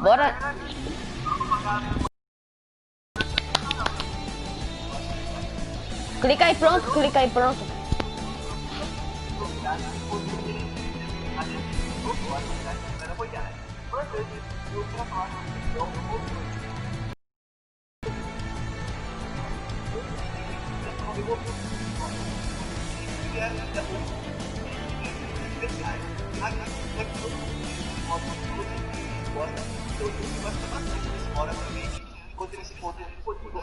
Bora. Clica aí pronto, clica aí pronto. Enquanto ele se encontra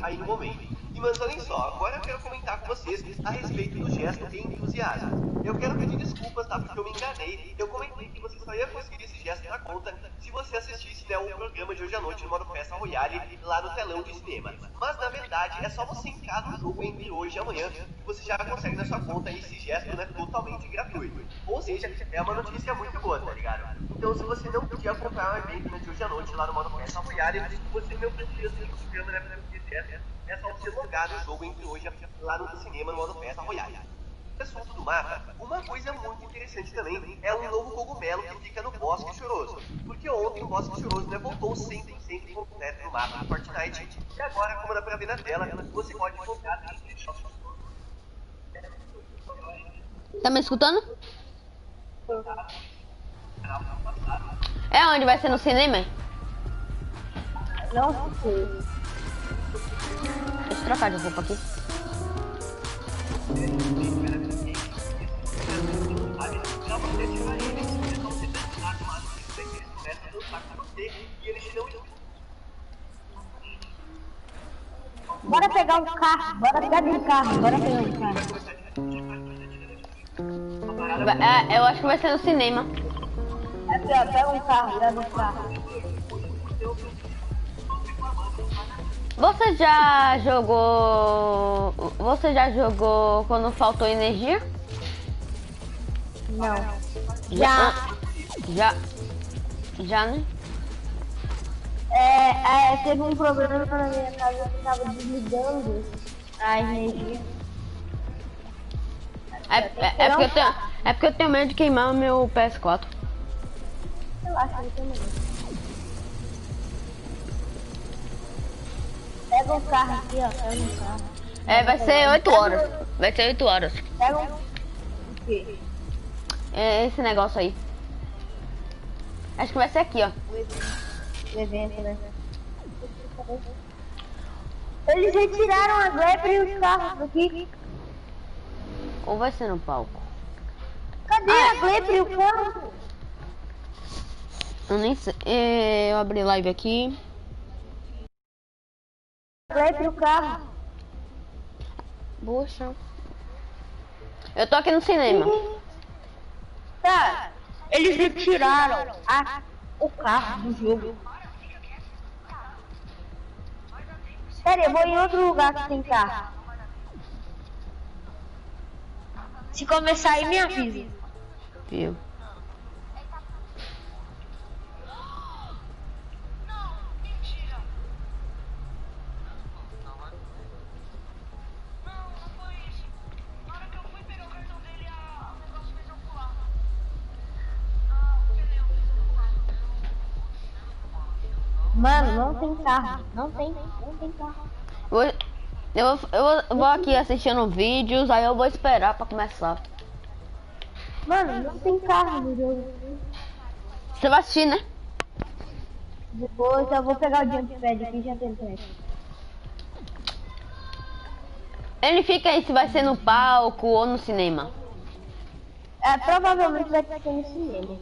aí no momento. E mas olhem só, agora eu quero comentar com vocês a respeito do gesto de entusiasmo. Eu quero pedir desculpas, tá? Porque eu me enganei. Eu comentei que você só ia conseguir esse gesto na conta se você assistisse, né, o programa de hoje à noite no modo festa royale lá no telão de cinema. Mas na verdade é só você entrar no jogo entre hoje e amanhã que você já consegue na sua conta esse gesto, né, totalmente gratuito. Ou seja, é uma notícia muito boa, tá ligado? Então se você não podia comprar o evento, né, de hoje à noite lá no modo festa royale, você não precisa assistir o programa, né, para esse gesto. É só você logar no jogo entre hoje lá no cinema no modo festa royale. Assunto do mapa, uma coisa muito interessante também é um novo cogumelo que fica no Bosque Choroso. Porque ontem o Bosque Choroso, né, voltou 100% completo no mapa do Fortnite. E agora, como dá pra ver na tela, você pode comprar. Tá me escutando? É onde vai ser no cinema? Não sei. Deixa eu trocar de roupa aqui. Bora pegar um carro, bora pegar um carro, bora pegar um carro. Eu acho que vai ser no cinema. É pior, pega um carro, pega um carro. Você já jogou... Você já jogou quando faltou energia? Não. Já, né? Teve um problema na minha casa que tava desligando a energia. É porque eu tenho medo de queimar o meu PS4. Eu acho que também. Pega um carro aqui, ó. Pega um carro. Vai ser 8 horas. Vai ser 8 horas. Pega um... O quê? É esse negócio aí. Acho que vai ser aqui, ó. O evento, né? Eles retiraram a Gleber e os carros daqui. Ou vai ser no palco? Cadê a Gleber e o carro? Eu nem sei. Eu abri live aqui. Gleber e o carro. Poxa. Eu tô aqui no cinema. Tá. Eles retiraram o carro do jogo. Pera, eu vou em outro lugar que tem carro. Se começar aí, me avisa. Viu? Mano, não tem carro. Não tem carro. Eu vou aqui assistindo vídeos, aí eu vou esperar pra começar. Mano, não tem carro no jogo. Você vai assistir, né? Depois eu vou pegar o jumppad aqui, já tem tempo. Ele fica aí se vai ser no palco ou no cinema. Provavelmente vai ser no cinema.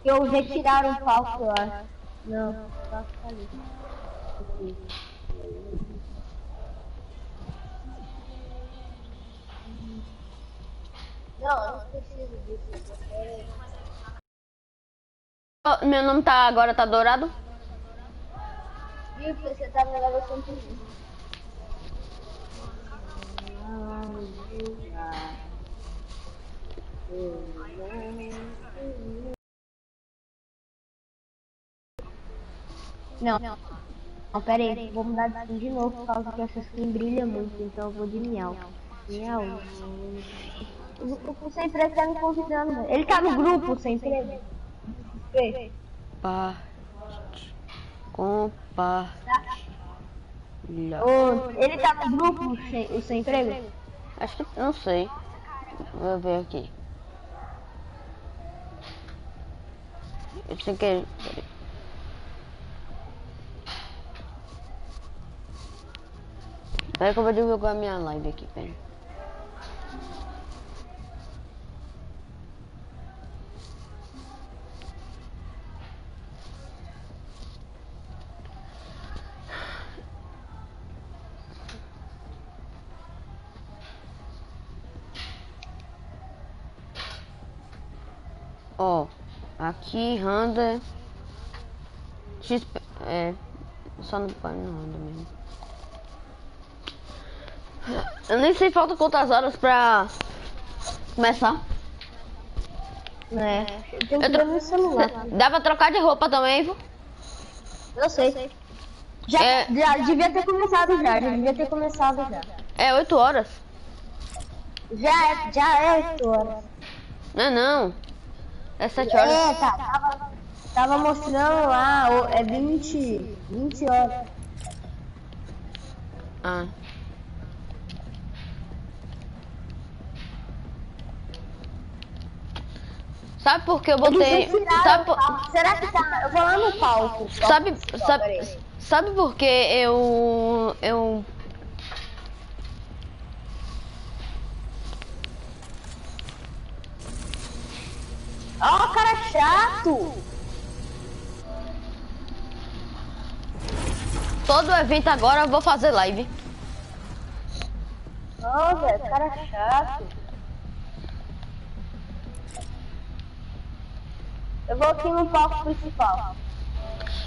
Eu retiraram o palco, eu acho. Não, o palco tá ali. Aqui. Não, eu não preciso disso. Meu nome agora tá dourado? Viu que você tá na gravação comigo. Não, pera aí, vou mudar de skin de novo por causa que essa skin brilha muito, então eu vou de miau. Miau. O sem preço tá me convidando. Ele tá no grupo sem preço. Fortinte. Compartilhar. Ele tá no grupo, o sem emprego? Acho que não sei. Vou ver aqui. Eu sei que. Peraí que eu vou divulgar a minha live aqui, peraí. Ó, aqui Randa XP, só no pano Randa mesmo. Eu nem sei falta quantas horas pra começar. Eu tenho que ver no celular. Dá pra trocar de roupa também, viu? Eu sei. Já devia ter começado já devia ter começado já. É 8 horas. Já é 8 horas. Não. É 7 horas. Tava mostrando lá, é 20 horas. Ah. Sabe por que eu botei... Será que tá... Eu vou lá no palco. Sabe por que eu... Ó, cara chato! Todo evento agora eu vou fazer live. Ó, velho, cara chato. Eu vou aqui no palco principal.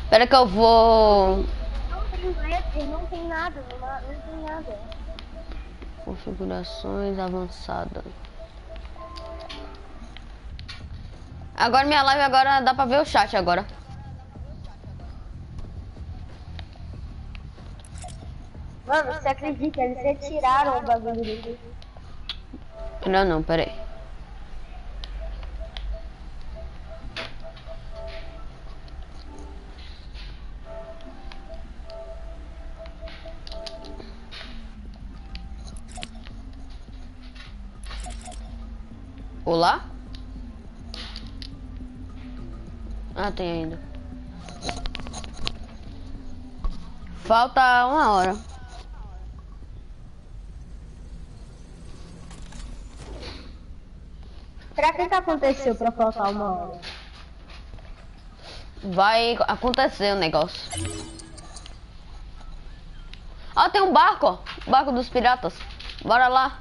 Espera que eu vou... Não tem nada. Configurações avançadas. Agora minha live agora dá pra ver o chat agora. Mano, você acredita? Eles retiraram o bagulho dele. Não, peraí. Olá? Ah, tem ainda. Falta 1 hora. Será que isso aconteceu pra faltar 1 hora? Vai acontecer o negócio. Ó, tem um barco, ó. O barco dos piratas. Bora lá.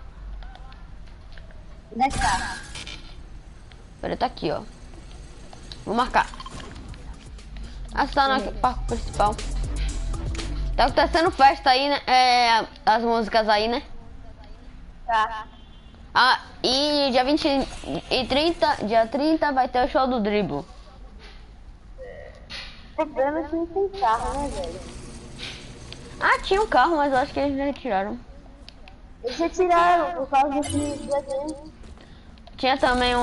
Onde é que tá? Peraí, tá aqui, ó. Vou marcar. Ah, você tá no barco principal. Tá acontecendo festa aí, né? As músicas aí, né? Tá. Ah, e dia 20 e 30, dia 30 vai ter o show do Dribble. O problema é que não tem carro, né, velho? Ah, tinha um carro, mas eu acho que eles retiraram. Eles retiraram por causa do evento. Tinha também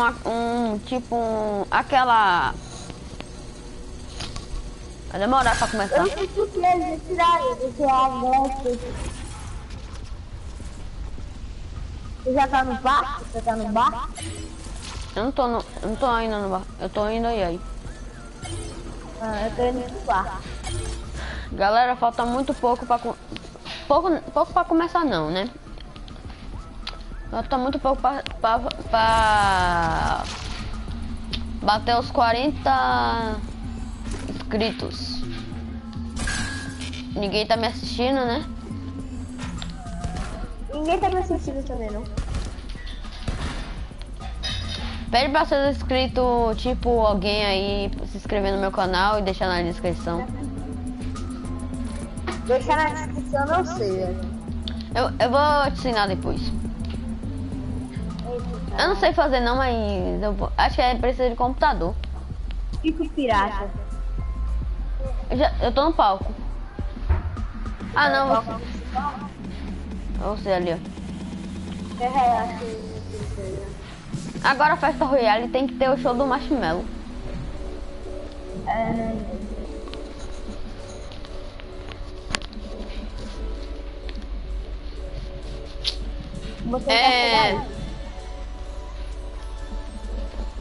aquela... Vai demorar pra começar. Eu não sei por que eles retiraram, porque a gosta. Você já tá no barco? Você tá no barco? Eu não tô ainda no bar. Eu tô indo aí. Ah, eu tô indo pro barco. Galera, falta muito pouco pra... Pouco pra começar não, né? Falta muito pouco pra bater os 40 inscritos. Ninguém tá me assistindo, né? Ninguém tá me assistindo também, não. Pede pra ser inscrito, tipo, alguém aí se inscrever no meu canal e deixar na descrição. Deixar na descrição, não sei, velho. Eu vou te ensinar depois. Eu não sei fazer não, mas acho que precisa de computador. Fico pirata. Eu tô no palco. Ah, não. Você ali, ó. Agora a festa royale tem que ter o show do marshmallow. Você quer chegar aí?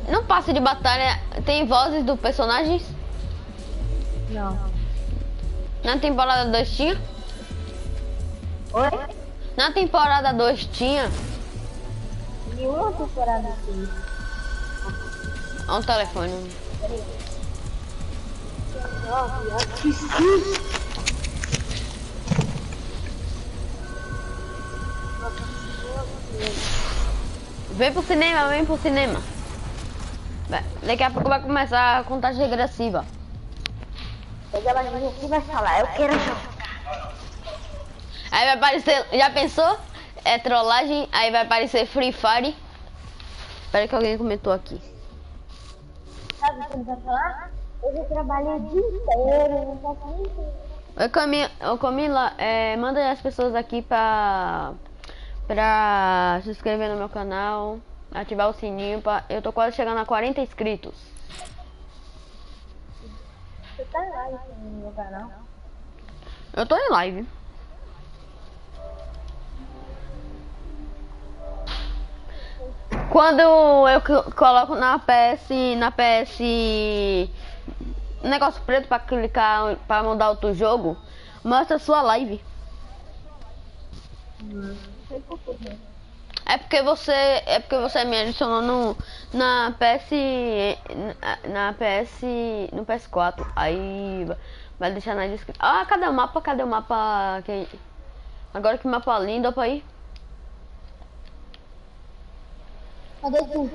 No passe de batalha tem vozes dos personagens? Não. Na temporada 2 tinha? Oi? Na temporada 2 tinha? Nenhuma temporada assim. Olha o telefone. Que susto! Vem pro cinema, vem pro cinema. Daqui a pouco vai começar a contagem regressiva. Pega a linha aqui e vai falar, eu quero jogar. Aí vai aparecer, já pensou? É trollagem, aí vai aparecer Free Fire. Espera que alguém comentou aqui. Sabe o que ele vai falar? Eu já trabalhei o dia inteiro, não faço nem tempo. Ô Camila, manda aí as pessoas aqui pra se inscrever no meu canal, ativar o sininho. Eu tô quase chegando a 40 inscritos. Você tá lá no meu canal? Eu tô em live. Quando eu coloco na PS, um negócio preto pra clicar, pra mudar outro jogo, mostra sua live. Não sei por quê. É porque você me adicionou na no PS4. Aí vai deixar na descrição. Ah, cadê o mapa? Cadê o mapa? Agora que mapa lindo, opa aí. Cadê tu?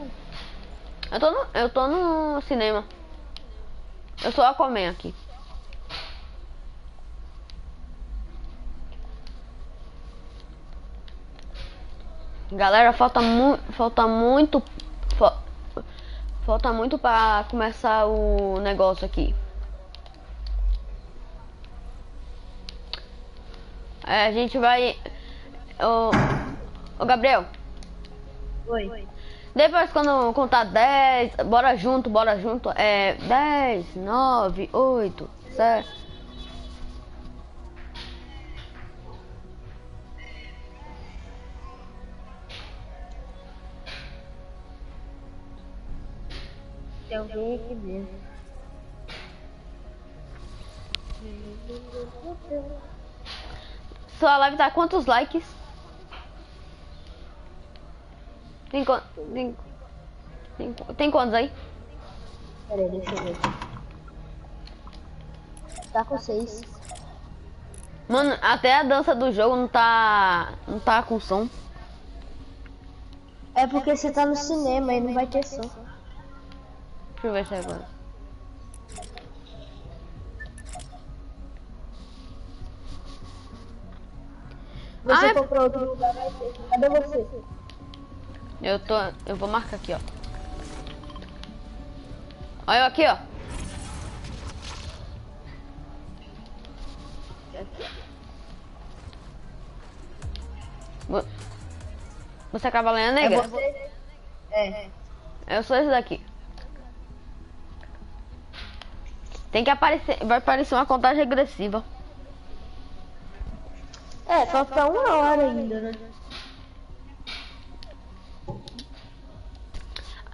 Eu tô no cinema. Eu sou a Aquaman aqui. Galera, falta muito para começar o negócio aqui. A gente vai... Ô Gabriel. Oi. Depois quando contar 10, bora junto. 10, 9, 8, 7... Tem alguém aqui mesmo. Sua live tá quantos likes? Tem quantos aí? Peraí, deixa eu ver. Tá com 6. Mano, até a dança do jogo não tá com som. É porque você tá no cinema e não vai ter som. Deixa eu ver se é agora. Você for pra outro lugar, vai ter. Cadê você? Eu vou marcar aqui, ó. Olha eu aqui, ó. Você é Cavaleira Negra? É você? É. Eu sou esse daqui. Tem que aparecer, vai aparecer uma contagem regressiva. É, falta 1 hora ainda, né?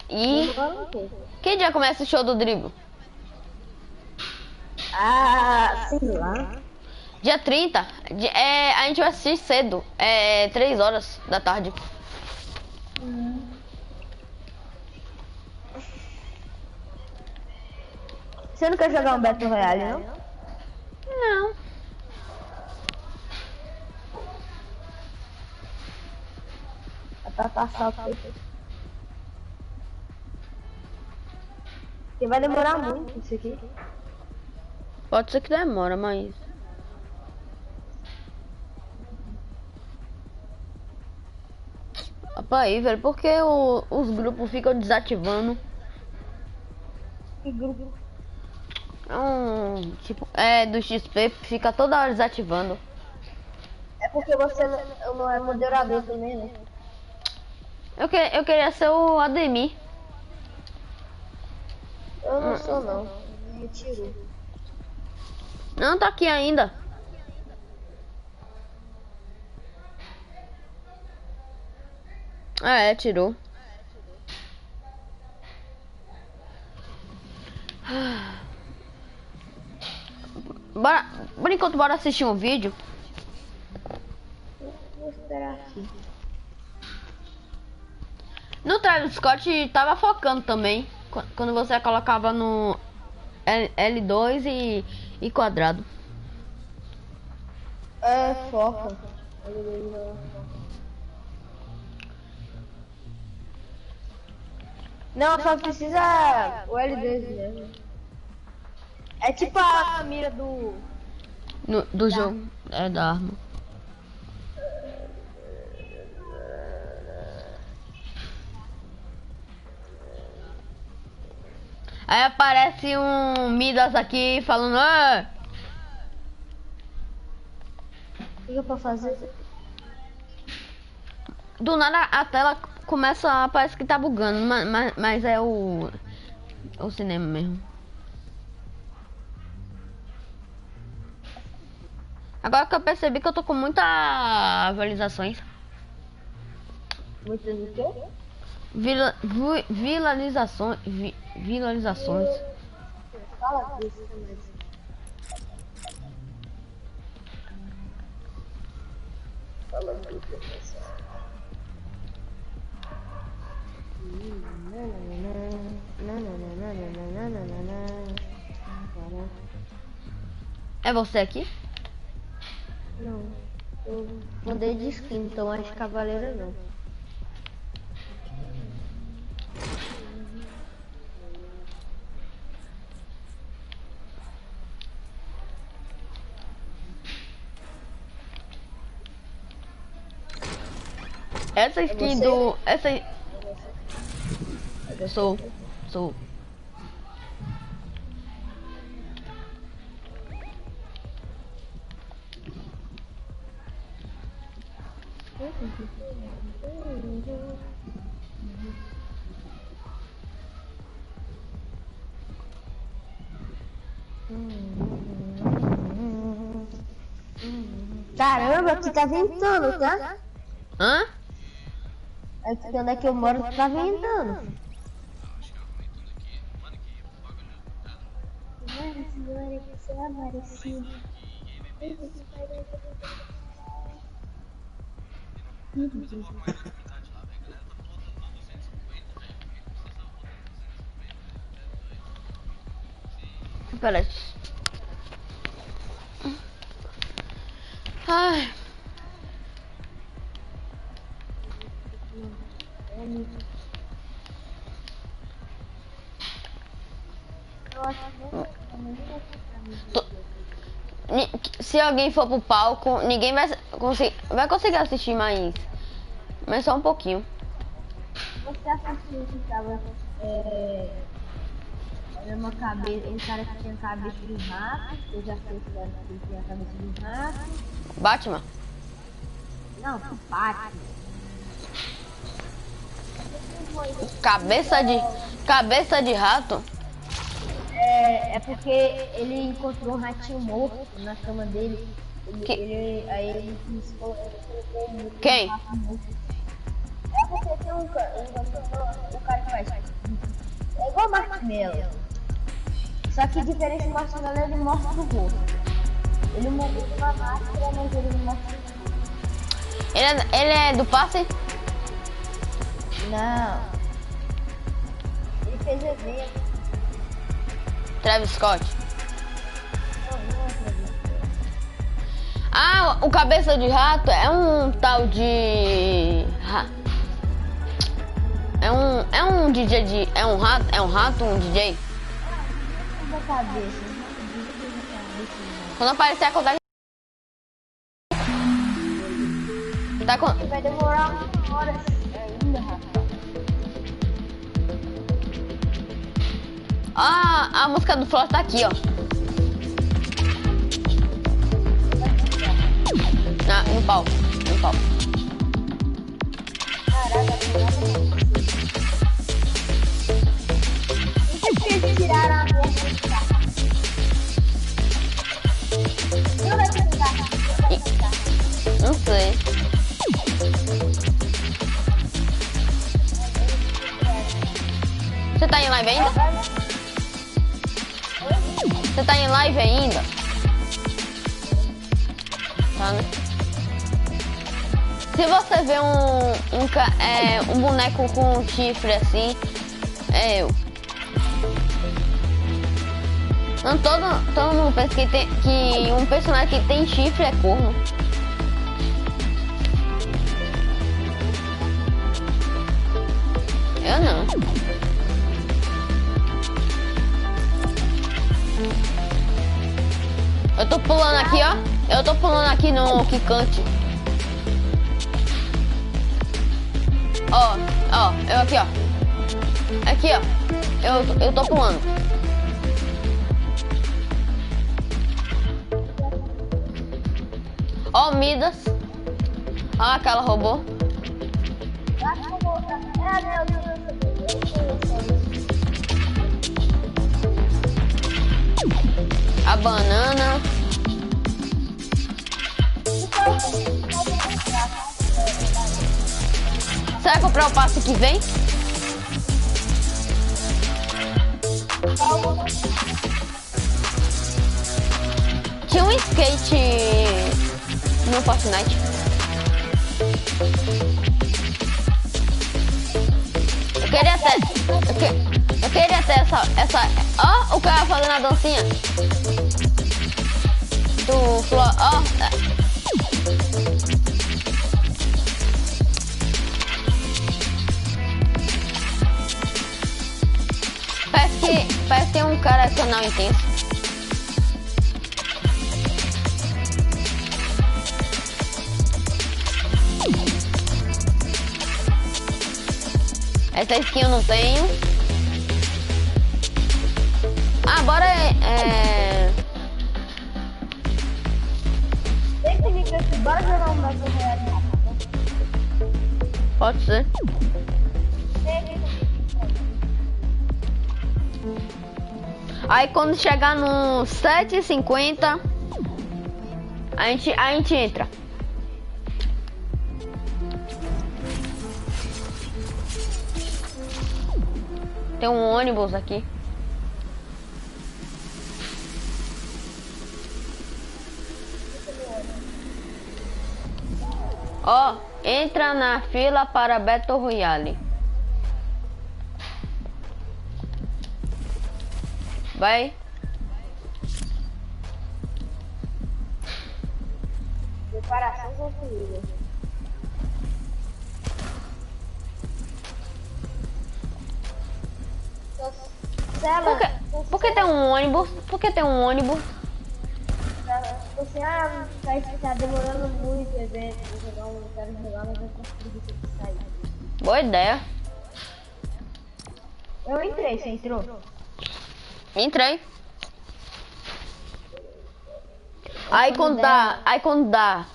E que dia começa o show do drible? Ah, sei lá. Dia 30. A gente vai assistir cedo. 3 horas da tarde. Você não quer jogar um Battle Royale, não? Não. É pra passar o tempo. Porque vai demorar muito isso aqui. Pode ser que demora, mas... Opa aí, velho, por que os grupos ficam desativando? Que grupo? Tipo, do XP fica toda hora desativando. É porque você não é moderador também, né? Eu queria ser o Ademir. Eu não sou, não. Me retirou. Não, tá aqui ainda. Ah, é, tirou. Bora, por enquanto, bora assistir um vídeo. Vou esperar aqui. No Travis Scott tava focando também. Quando você colocava no L2 e quadrado. É, foca. Não, só precisa o L2 mesmo. É tipo a mira Do jogo. É da arma. Aí aparece um Midas aqui falando. Ah! O que eu posso fazer? Do nada a tela começa, parece que tá bugando, mas é o cinema mesmo. Agora que eu percebi que eu tô com muitas visualizações. Muitas o quê? Visualizações. Fala disso também. Fala disso. É você aqui? Não, eu mudei de skin, então acho que cavaleira não. Essa skin você? do... Sou. Caramba, aqui tá ventando, tá? Hã? Aqui onde é que eu moro tá ventando. Senhora, que você apareceu. Peraí. Ai. Se alguém for pro palco, ninguém vai conseguir assistir mas só um pouquinho. Você assistiu que tava era uma cabeça, um cara que tinha cabeça de rato, eu já sei que era que tinha cabeça de rato. Batman? Não, que pátio. Cabeça de rato? É porque ele encontrou um ratinho morto na cama dele. Aí ele colocou um Quem? rato morto. É porque tem um cara que faz. É igual o Marshmallow. Só que diferente do Marshmallow, ele mostra o rosto. Ele usa uma máscara, mas ele não mostra o rosto. Ele é do passe? Não. Ele fez evento. Travis Scott. Não é Travis Scott. Ah, o cabeça de rato é um tal de... É um DJ de... É um rato, um DJ? Cabeça. Quando aparecer a contagem... Tá com... Vai demorar uma hora ainda, rapaz. Ah, a música do Flor tá aqui, ó. No pau. Caraca, por que eles tiraram a minha carro? Eu não sei carro. Não sei. live ainda? Você tá em live ainda? Tá, né? Se você vê um boneco com chifre assim, é eu. Não, todo mundo pensa que um personagem que tem chifre é corno. Eu não. Eu tô pulando aqui, ó. Eu tô pulando aqui no quicante. Ó, eu aqui, ó. Aqui, ó. Eu tô pulando. Ó, Midas. Ó, aquela robô. A banana. Você vai comprar o passe que vem? Tinha um skate no Fortnite. Eu queria ter essa. Ó, o cara fazendo a dancinha do Flor. Ó. Parece que tem um cara canal intenso. Essa skin eu não tenho. Ah, bora Bora jogar um Battle Royale. Pode ser. Aí quando chegar no 7h50, a gente entra. Tem um ônibus aqui. Ó, entra na fila para Battle Royale. Vai. Preparação concluída. Por que tem um ônibus? Por que tem um ônibus? Você tá demorando muito o evento. Eu quero jogar, mas eu consigo sair. Boa ideia. Eu entrei, você entrou? Entrei. Aí quando dá.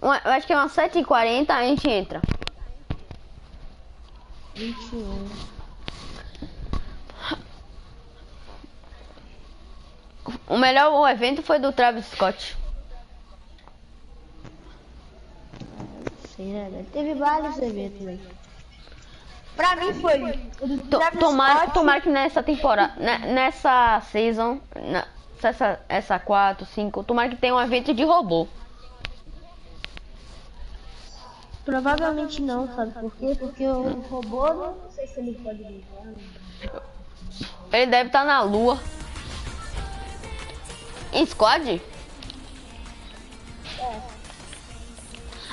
Eu acho que é umas 7h40 a gente entra. 21. O melhor evento foi do Travis Scott. Teve vários eventos aí. Pra mim foi o do Travis Scott. Tomara que nessa temporada, nessa season, essa 4, 5, tomara que tenha um evento de robô. Provavelmente não, sabe por quê? Porque o robô, não sei se ele pode ligar. Ele deve estar na lua. Em squad? É.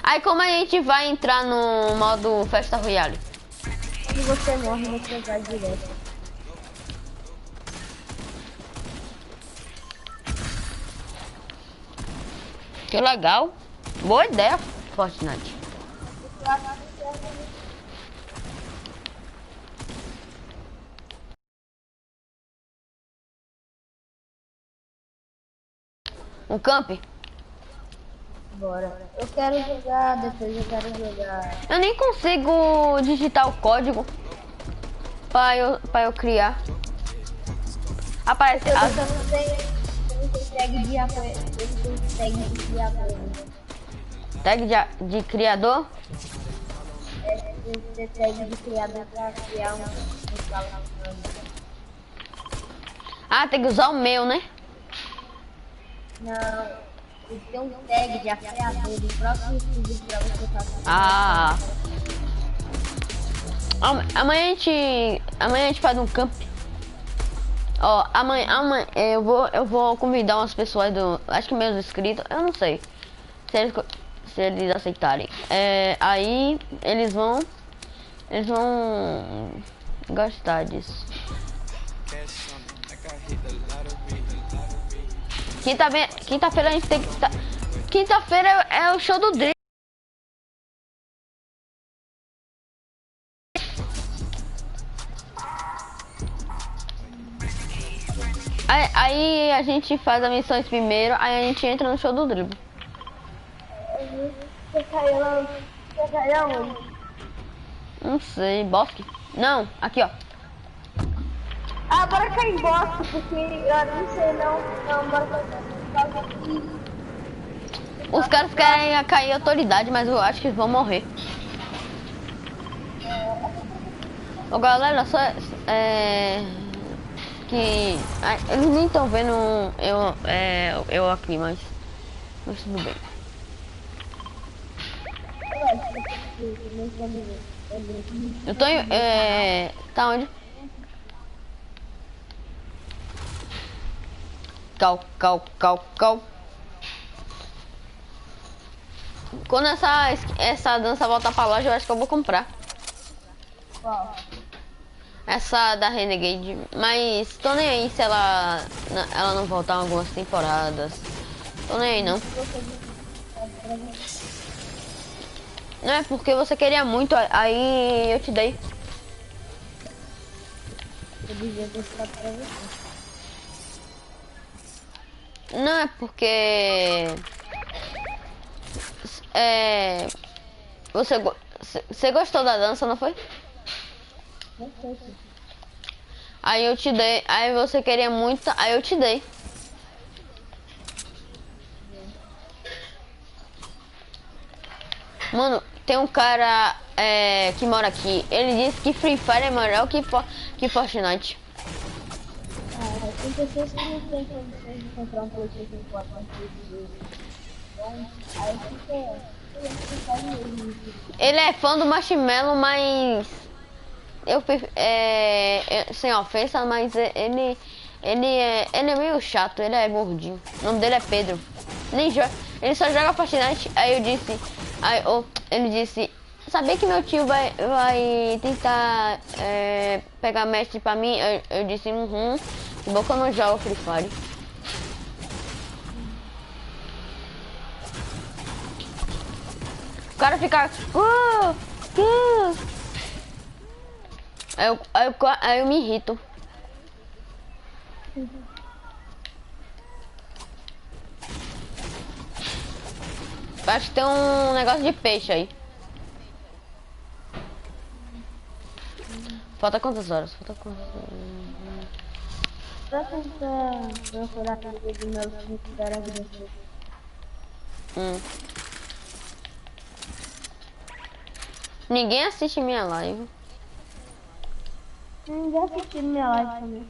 Aí como a gente vai entrar no modo festa royale? Se você morre, você vai direto. Que legal. Boa ideia, Fortnite. Um camp? Bora. Eu quero jogar, depois eu quero jogar. Eu nem consigo digitar o código pra eu criar. Aparece Você não tem tag de apoio. Tag de criador. Tag de criador? É, ter tag de criador pra criar um sala. Ah, tem que usar o meu, né? Não, ele tem um tag de criador do próprio YouTube pra você fazer. Ah. Amanhã a gente faz um camp. Ó, amanhã eu vou convidar umas pessoas acho que meus inscritos, eu não sei se eles aceitarem. Aí eles vão gostar disso. Quinta-feira a gente tem que estar. Quinta-feira é o show do Drill. Aí a gente faz as missões primeiro, aí a gente entra no show do Drill. Você caiu onde? Não sei, bosque? Não, aqui ó. Ah, bora cair em bosque, porque eu não sei não, bora fazer aqui. Os caras querem cair autoridade, mas eu acho que eles vão morrer. Ô galera, só que eles nem estão vendo eu aqui, mas tudo bem. Eu tô tá onde? Cal. Quando essa dança voltar pra loja, eu acho que eu vou comprar. Qual? Essa da Renegade, mas tô nem aí se ela não voltar em algumas temporadas. Tô nem aí não. Não é porque você queria muito, aí eu te dei. Eu devia ter ficado pra você. Não é porque você gostou da dança, não foi? Não sei se. Aí eu te dei, aí você queria muito, aí eu te dei. Mano, tem um cara que mora aqui, ele disse que Free Fire é melhor que Fortnite. Tem pessoas que não têm condições de comprar um PlayStation 4 então, aí fica mesmo. Ele é fã do Marshmallow, mas sem ofensa, mas ele é meio chato, ele é gordinho. O nome dele é Pedro. Ele só joga Fortnite. Aí ele disse, sabia que meu tio vai tentar pegar mestre pra mim? Eu disse, que bom que eu não jogo Free Fire. O cara fica... Aí eu me irrito. Acho que tem um negócio de peixe aí. Falta quantas horas? Pra tentar procurar a vida de meus amigos que era agressivo. Ninguém assiste minha live. Ninguém assistiu minha live também.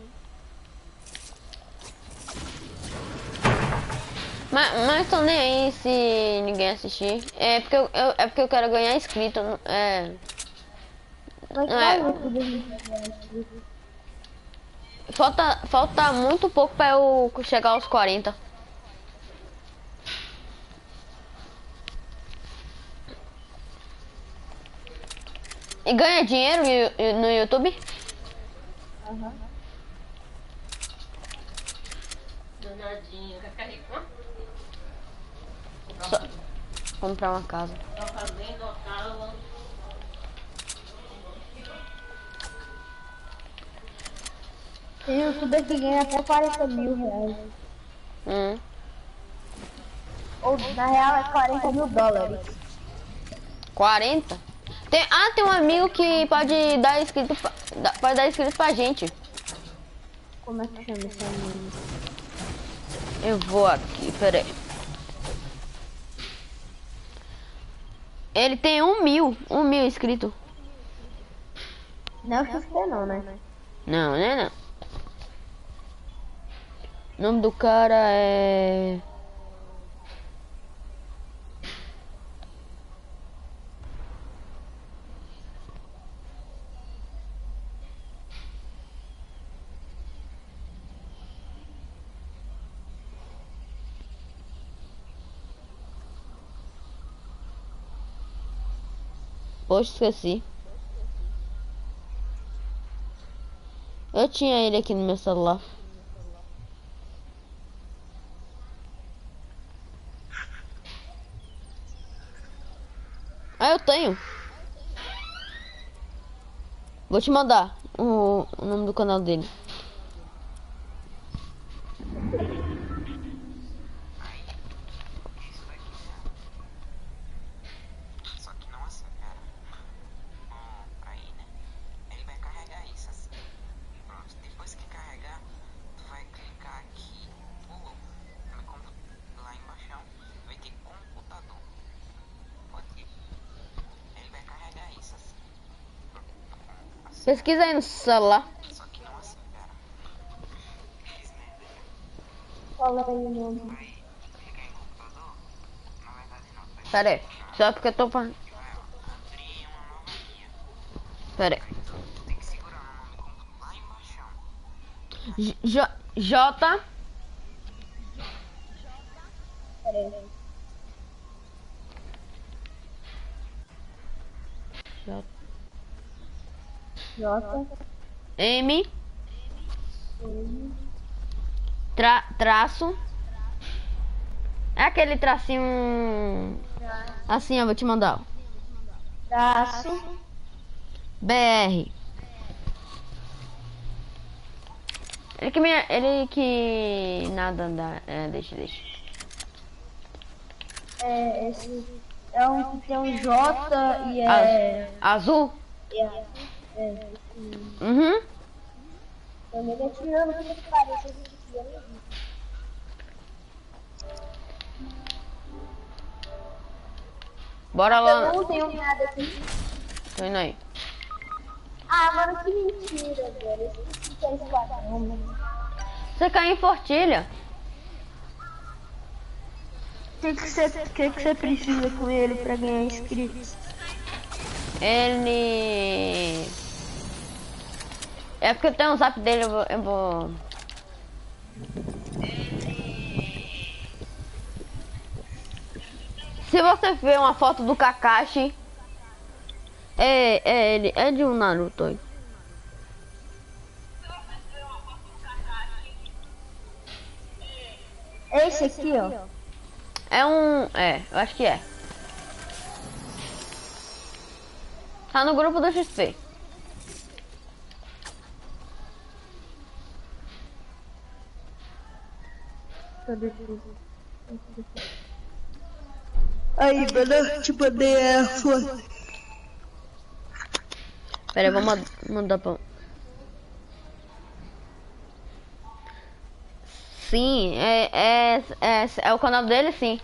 Mas tô nem aí se ninguém assistir. É porque eu quero ganhar inscrito. Falta muito pouco pra eu chegar aos 40. E ganha dinheiro no YouTube? Aham. Danadinho, quer ficar rico? Só comprar uma casa. Tá fazendo a casa. Tem youtuber que ganha até 40 mil reais. Ou na real é 40 mil dólares. 40? Tem um amigo que pode dar inscrito pra gente. Como é que chama esse amigo? Eu vou aqui, peraí. Ele tem 1.000 inscritos. Não é o XP não, né? Não, né? Não. O nome do cara é... Poxa, esqueci. Eu tinha ele aqui no meu celular. Ah, eu tenho. Vou te mandar o nome do canal dele. Só que não assim, cara. Aí, né? Ele vai carregar isso assim. Pronto. Depois que carregar, tu vai clicar aqui lá embaixo. Vai ter computador. Pode ir. Ele vai carregar isso assim. Pesquisa aí no celular. Só que não assim, cara. Fiz merda. Fala aí o nome. Vai clicar em computador. Na verdade não. Vai Pera aí. Só porque eu tô falando. abrir uma nova linha. Pera aí. Tem que segurar no nome lá embaixo. J. Peraí. J. M. M. Traço. É aquele tracinho. Assim, eu vou te mandar. Ó. Traço. BR. Ele que nada dá. É, deixa. É, esse é um que tem um J e é. Azul? É. Uhum. Eu me tirando porque parece que Bora lá. eu não tenho nada aqui. Tô indo aí. Ah, mano, que mentira, velho. Eu esqueci que é esquadrão, mano. Você caiu em Fortilha? O que você precisa com ele pra ganhar inscritos? Ele... É porque eu tenho um zap dele, eu vou... Se você ver uma foto do Kakashi, ele, é de um Naruto aí. Esse aqui, ó. Eu acho que é. Tá no grupo do XP. Aí, mano, te mandei a foto. Pera aí, vou mandar pra... Sim, é o canal dele, sim.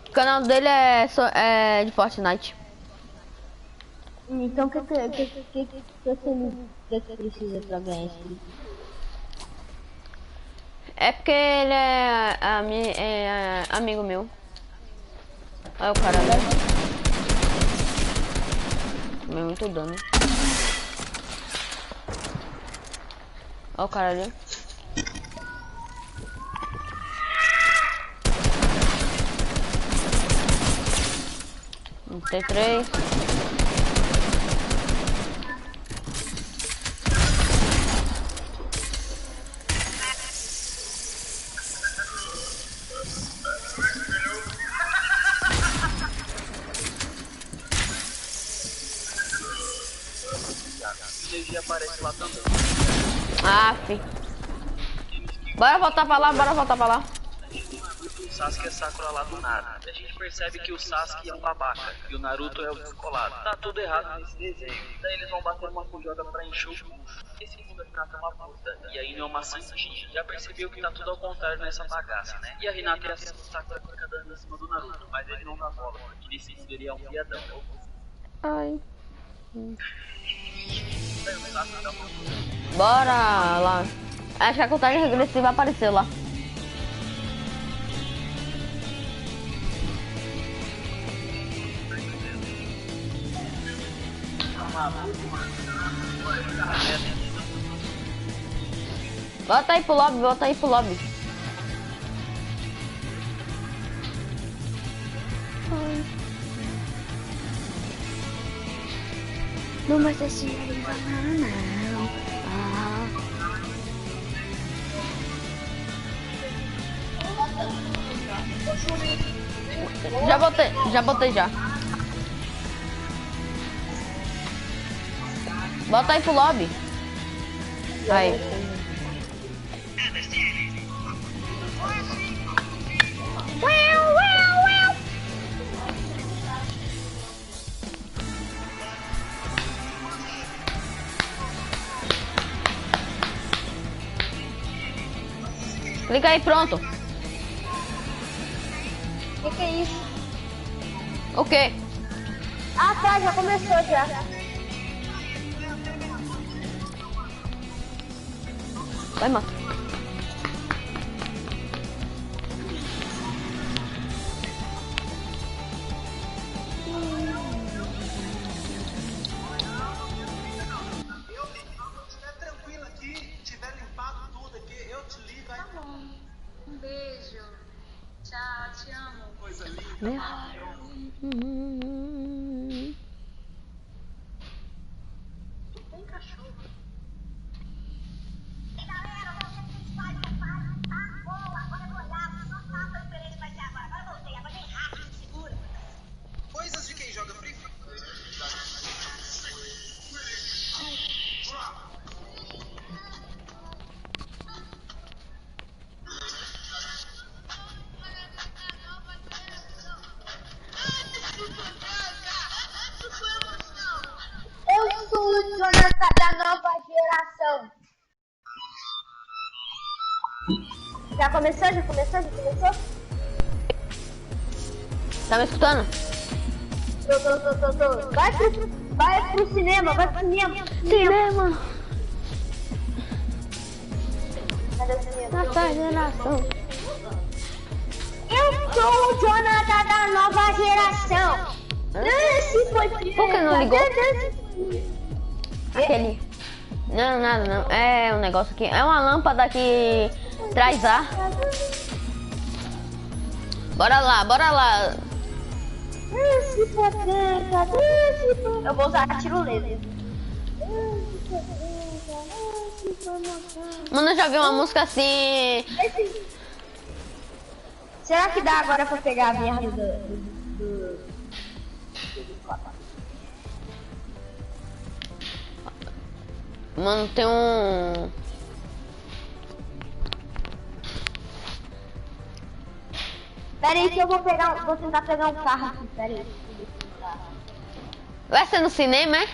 O canal dele é de Fortnite. Então, o que você precisa pra ganhar inscritos? É porque ele é amigo meu. Olha o cara ali. Tomei muito dano. Olha o cara ali. Tem 3. Energia aparece lá também. Fi. Bora voltar pra lá, O Sasuke é Sakura lá do nada. A gente percebe que o Sasuke é um babaca e o Naruto é o descolado. Tá tudo errado nesse desenho. Daí eles vão bater uma fujada pra encher o bucho. Esse mundo aqui tá uma puta. E aí não é uma santa, gente. Já percebeu que tá tudo ao contrário nessa bagaça, né? E a Renata ia se assustar com a fica dando em cima do Naruto. Mas ele não dá bola, porque nesse mundo ele é um viadão. Ai. Bora lá. Acho que a contagem regressiva apareceu lá. Volta aí pro lobby, volta aí pro lobby. Não vai ser assim, não. Já botei já. Bota aí pro lobby. Aí. Clica aí, pronto. O que é isso? O quê? Ah tá, já começou já. Vai, mata. Estiver tranquilo aqui, tiver limpado tudo aqui, eu te ligo aí. Tá bom. Um beijo. Tchau, te amo. Coisa linda. Tem cachorro. Coisas de quem joga Free Fire. Eu sou o Jonathan da nova geração. Já começou? Já começou? Já começou? Tá me escutando? Tô. Vai pro cinema, vai pro cinema. Cinema. Cadê o cinema? Nossa geração. Eu sou o Jonathan da nova geração. Esse foi Por que não ligou? É. Aquele. Não, nada não. É um negócio aqui. É uma lâmpada que traz ar. Bora lá. Esse potranca, eu vou usar tiro laser. Mano, eu já vi uma música assim. Será que dá agora pra pegar a merda do... Mano, tem um. Pera aí que eu vou tentar pegar um carro aqui, pera aí. Vai ser no cinema, é?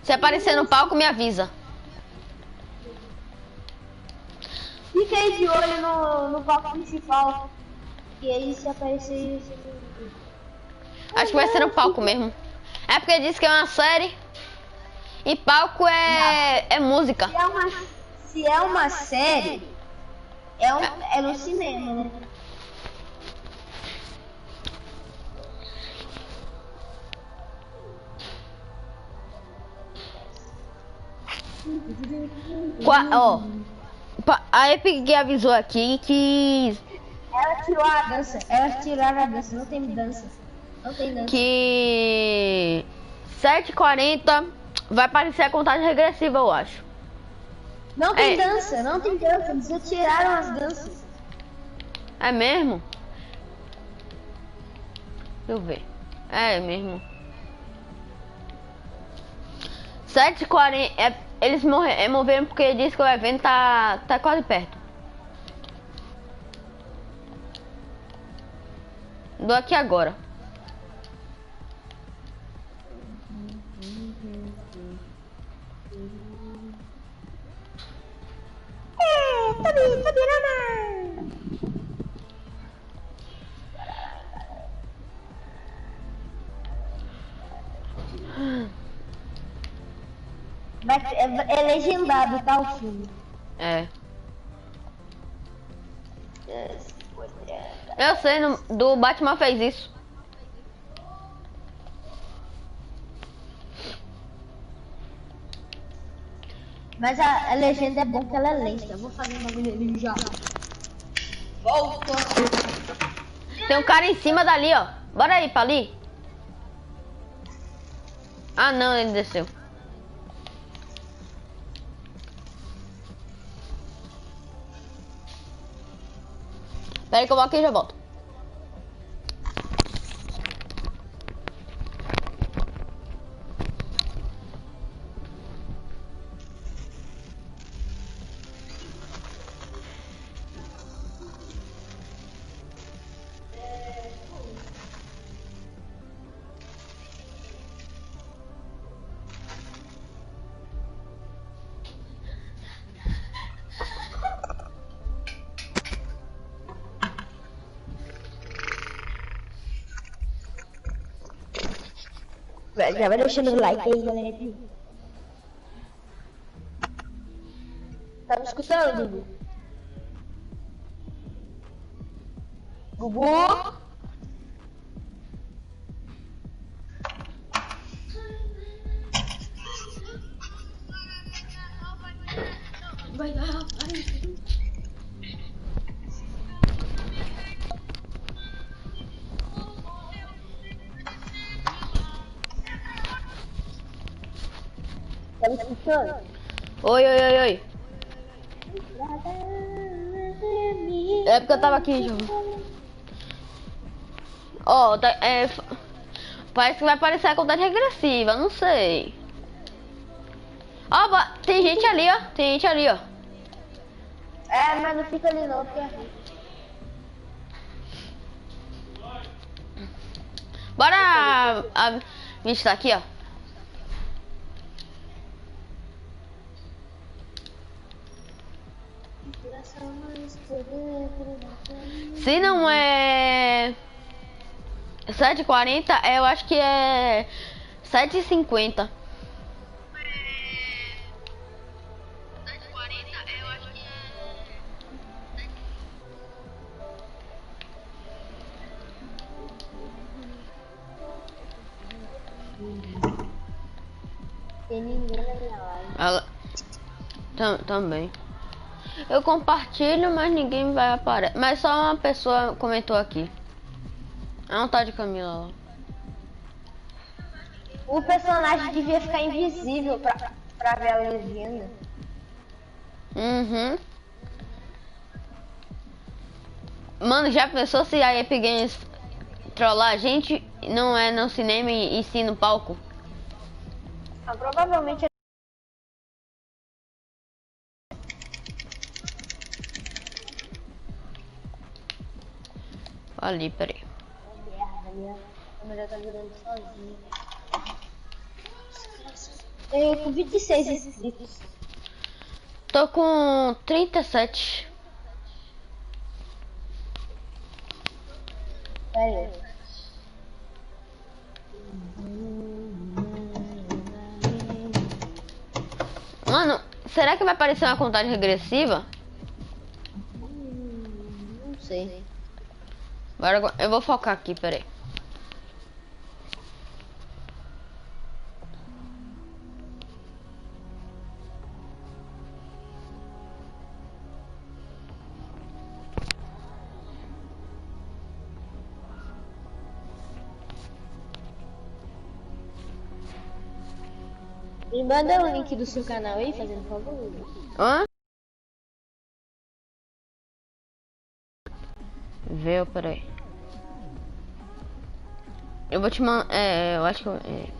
Se aparecer no palco, me avisa. Fica aí de olho no palco principal. E aí se aparecer... Acho que vai ser no palco mesmo. É porque diz que é uma série. E palco é música. Se é uma série, é no cinema, né? Ó, a Epic que avisou aqui que Elas tiraram a dança, não tem dança. Não tem dança. que 7h40 vai aparecer a contagem regressiva, eu acho. Não tem dança, não tem dança. Eles já tiraram as danças. É mesmo? Deixa eu ver. É mesmo. 7h40. Eles moveram porque diz que o evento tá quase perto. Dou aqui agora. Tô virando. É legendado, tá, o filme? É. Eu sei, do Batman fez isso. Mas a legenda é bom que ela é lenta. Eu vou fazer um bagulho ali já. Volta. Tem um cara em cima dali, ó. Bora aí pra ali. Ah, não, ele desceu. Pera aí que eu vou aqui e já volto. Já vai deixando o like aí, galera. Tá me escutando, Dudu? Gugu? Vai dar, tá me escutando? Oi, oi, oi, oi. É porque eu tava aqui, João. Ó, parece que vai aparecer a contagem regressiva, não sei. Ó, tem gente ali, ó. Tem gente ali, ó. É, mas não fica ali não, porque é ruim. Bora a gente tá aqui, ó. Se não é 7h40, eu acho que é 7h50. Tem ninguém na minha live. Também. Eu compartilho, mas ninguém vai aparecer. Mas só uma pessoa comentou aqui. É um tal de Camila lá. O personagem devia ficar invisível pra ver a legenda. Uhum. Mano, já pensou se a Epic Games trollar a gente? Não é no cinema e sim no palco? Ah, provavelmente Ali, peraí. merda, minha câmera tá virando sozinha. Eu com 26 inscritos. Tô com 37. Pera aí. Mano, será que vai aparecer uma contagem regressiva? Não sei. Agora eu vou focar aqui, peraí. Me manda o link do seu canal aí, fazendo favor. Hã? Vê, peraí. Eu vou te mandar. Eu acho que.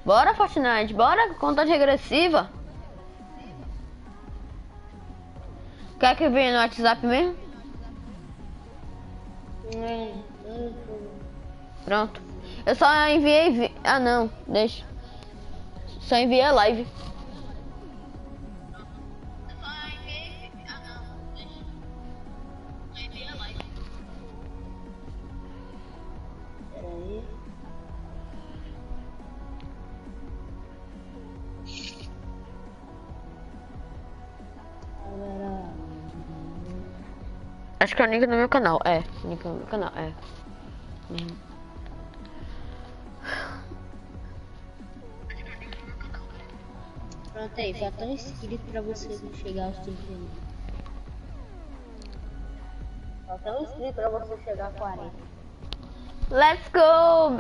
Bora, Fortnite, bora, contagem regressiva. Quer que venha no WhatsApp mesmo? Pronto. Eu só enviei. Ah, não, deixa. Só enviei a live. Peraí. Acho que é o link do meu canal. É, link do meu canal, é. Pronto aí, falta um inscrito pra você chegar aos 30 mil. Falta um inscrito pra você chegar a 40. Let's go!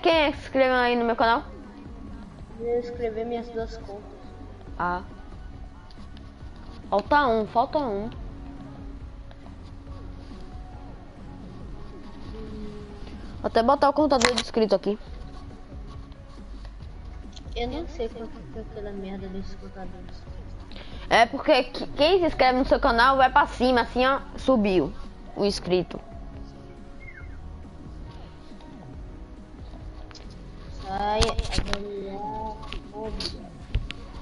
Quem é que se inscreveu aí no meu canal? Eu escrever minhas duas contas. Ah. Falta um, falta um. Vou até botar o contador de inscrito aqui. Eu não sei quanto que é aquela merda desse contador. É porque quem se inscreve no seu canal vai pra cima, assim, ó, subiu o inscrito. Sai, avaliar, óbvio.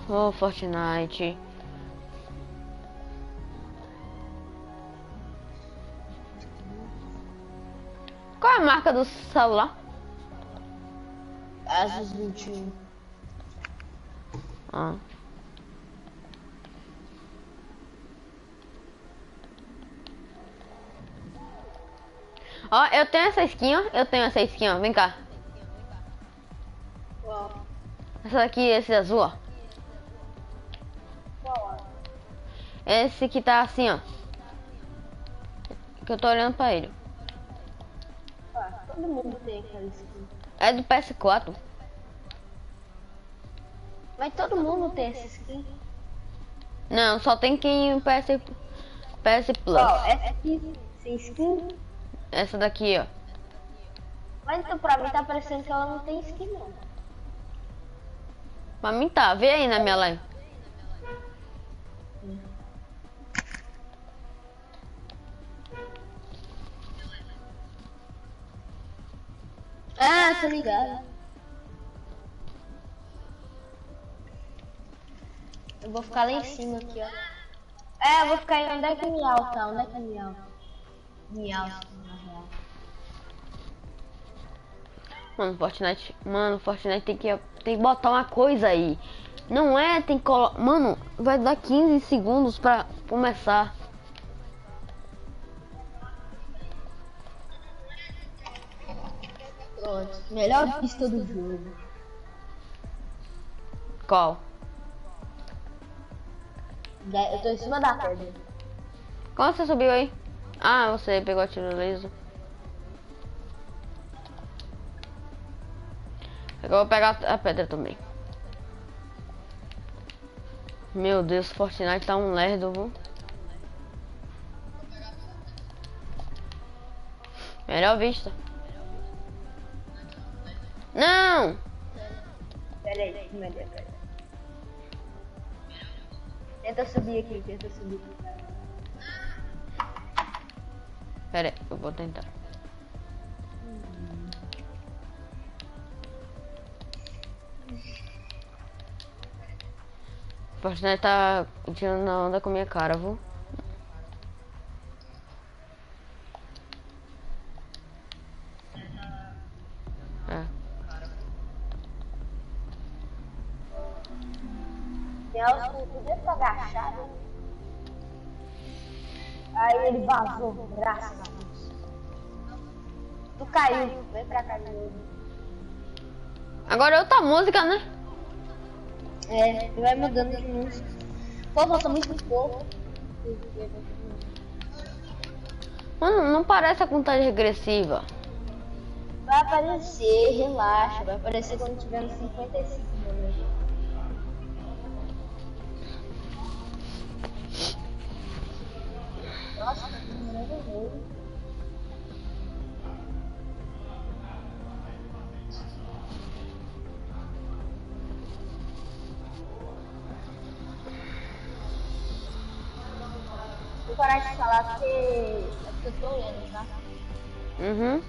Ô, Fortnite. Qual é a marca do celular? Asus 21. Ah. Ó, eu tenho essa skin, ó. Eu tenho essa skin, ó. Vem cá. Qual? Essa daqui, esse azul, ó. Qual? Esse que tá assim, ó. Que eu tô olhando pra ele. Ah, todo mundo tem aquela skin. É do PS4. Mas todo mundo tem essa skin. Não, só tem quem PS Plus. Qual? Essa aqui sem skin? Essa daqui, ó. Mas então pra mim tá parecendo que ela não tem skin não. Pra mim tá. Vê aí na minha live. Ah, tô ligado. Eu vou ficar lá em cima aqui, ó. É, eu vou ficar aí. Onde é que Miau tá? Onde é que Miau? Miau, na real. Mano, Fortnite tem que botar uma coisa aí. Não é, tem que colocar. Mano, vai dar 15 segundos pra começar. Pronto. Melhor pista do jogo. Qual? Eu tô em cima da pedra. Como você subiu aí? Ah, você pegou a tiro laser. Eu vou pegar a pedra também. Meu Deus, Fortnite tá um lerdo, viu? Melhor vista. Não! Pera aí, pera. Tenta subir aqui, tenta subir. Pera aí, eu vou tentar. Fortnite tá tirando na onda com a minha cara, viu? É. Miau podia estar agachado. Aí ele vazou, graças a Deus. Tu caiu, vem pra cá de novo. Agora é outra música, né? É, ele vai mudando de música. Pô, falta muito pouco. Mano, não parece a contagem regressiva. Vai aparecer, relaxa. Vai aparecer quando tiver nos 55 minutos. Nossa, tá demorando muito. Vou parar de falar porque eu tô lendo, tá? Uhum.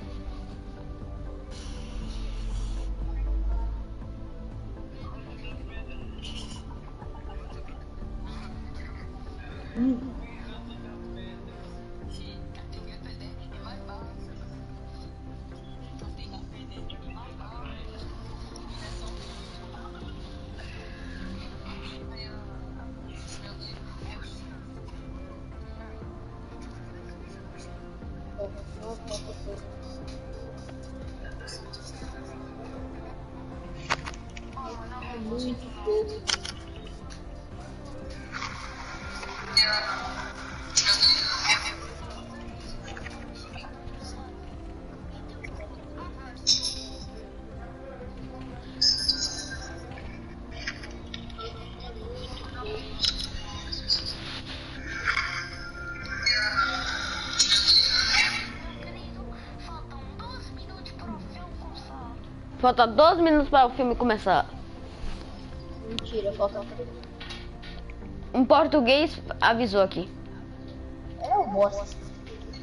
Falta 12 minutos para o filme começar. Mentira, falta 3. Um português avisou aqui. É o boss.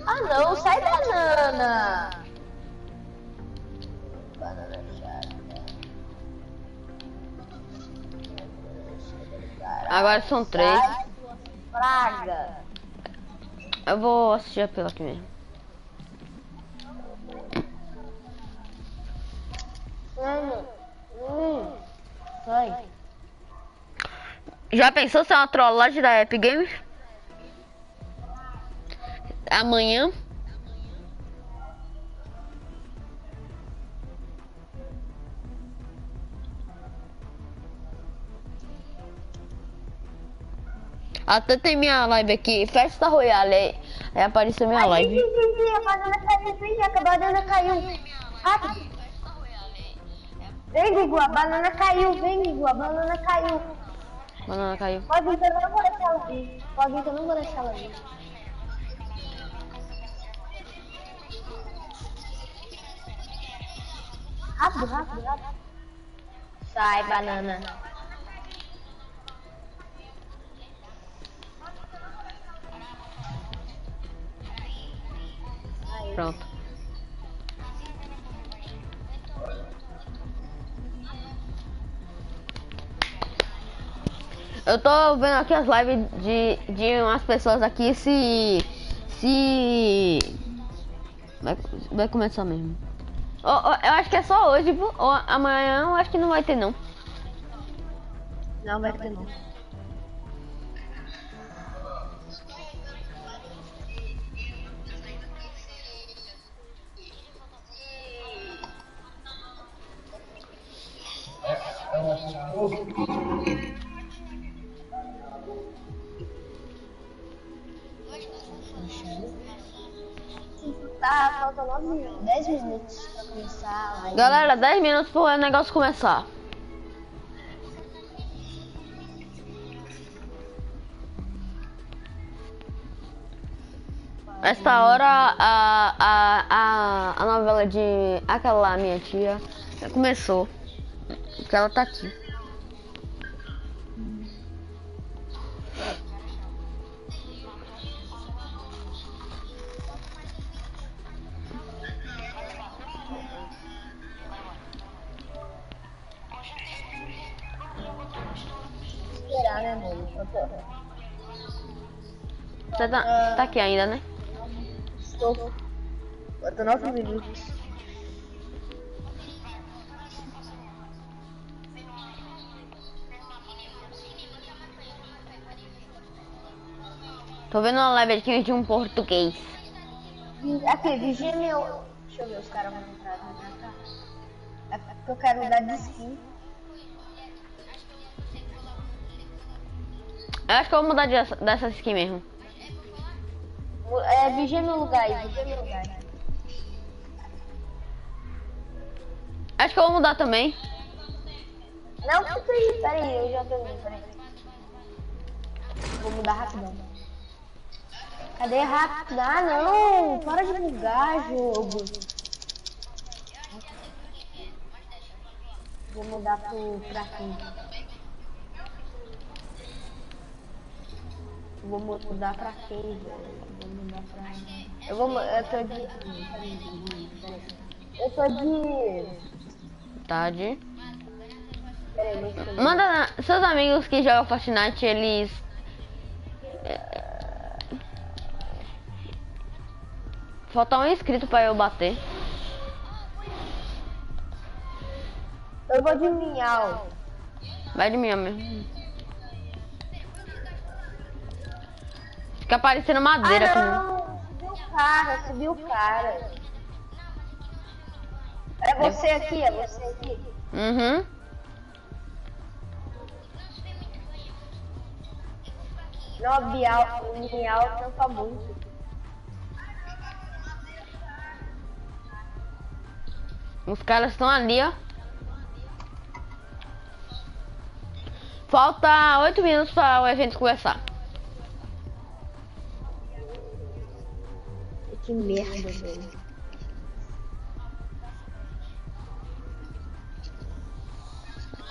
Ah não, sai banana! Banana chata. Agora são 3. Sai, praga! Eu vou assistir pelo aqui mesmo. Sai. Já pensou se é uma trollagem da Epic Games? Amanhã. Até tem minha live aqui, festa royale, aí apareceu minha live. A banana caiu, vem, a banana caiu. Rápido. Vem, Gugu, a banana caiu, vem, Gugu, a banana caiu. Banana caiu. Pode vir que eu não vou deixar ela vir. Pode vir que eu não vou deixar ela vir. Rápido, rápido, rápido. Sai, banana. Pronto. Eu tô vendo aqui as lives de umas pessoas aqui se vai começar mesmo. Eu acho que é só hoje, ou amanhã eu acho que não vai ter não. Não vai ter não. Tá, falta 9 minutos, 10 minutos pra começar. Aí... Galera, 10 minutos pro negócio começar. Esta hora a novela de aquela lá, minha tia, começou. Porque ela tá aqui. Esperar, né, mano? Você tá aqui ainda, né? Estou. Falta 9 minutos. Tô vendo uma live aqui de um português. Aqui, vigia meu. Deixa eu ver, os caras vão entrar cá. É porque eu quero dar de skin. Eu acho que eu vou mudar dessa skin mesmo. É, vigia meu lugar aí, vigia meu lugar. Acho que eu vou mudar também. Não, peraí, eu já tô vendo, peraí. Vou mudar rapidão. Cadê rápido? Ah, não! Para de bugar, jogo. Vou mudar pra quem? Vou mudar pra quem, velho? Vou mudar pra... Eu tô de... Tarde. Peraí, deixa eu ver. Manda seus amigos que jogam Fortnite, eles Falta um inscrito pra eu bater. Eu vou de minhal. Vai de mim mesmo. Fica parecendo madeira aqui. Não, subiu o cara. É você aqui, é você aqui. Uhum. Não, o minhal tampa muito. Os caras estão ali, ó. Falta 8 minutos para o evento começar. Que merda, velho.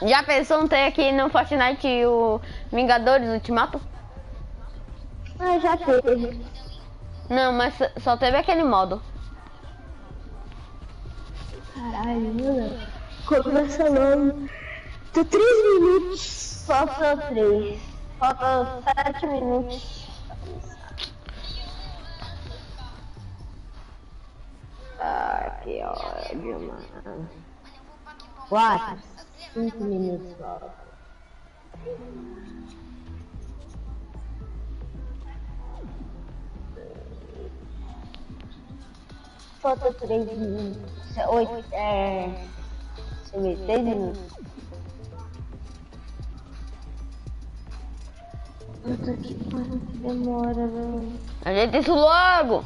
Já pensou não ter aqui no Fortnite o Vingadores Ultimato? Ah, já teve. Não, mas só teve aquele modo. Caralho, mano. Começa logo. Tô 3 minutos. Falta 3. Falta 7 minutos. Ah, que ódio, mano. 4, 5 minutos falta. Falta 3 minutos. 8, deixa eu ver, 3 minutos. Puta que pariu, que demora, velho. Ajeita isso logo!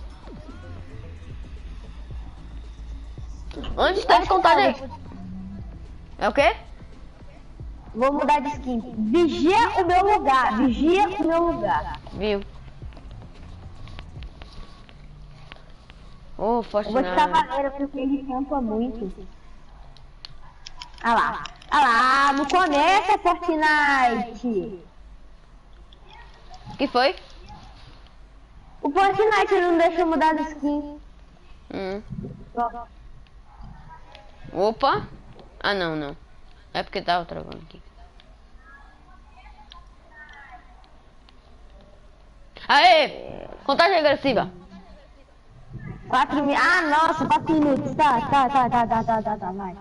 Antes teve contagem. É o quê? Vou mudar de skin. Vigia o meu lugar. Vigia o meu lugar. Viu? Ô, Eu vou de Fortnite. cavaleiro porque ele campa muito. Ah lá. Ah lá, não começa, Fortnite. O que foi? O Fortnite não deixa eu mudar de skin. Ó. Opa! Ah, não, não. É porque tava travando aqui. Aê! Contagem regressiva. 4 minutos. Ah, nossa, 4 minutos. Tá, vai.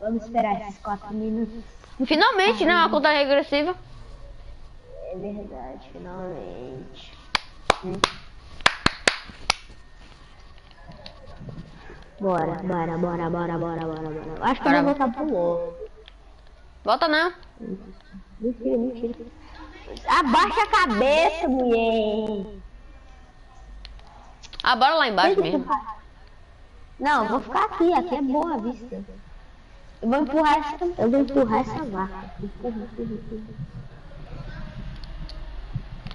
Vamos esperar esses 4 minutos. Finalmente, né? Uma contagem regressiva. É verdade, finalmente. Bora. Acho que eu vou voltar pro logo. Volta não. Mentira. Abaixa a cabeça, mulher. Ah, bora lá embaixo mesmo. Não, vou ficar aqui é boa a vista. Eu vou empurrar essa vaca. Empurra.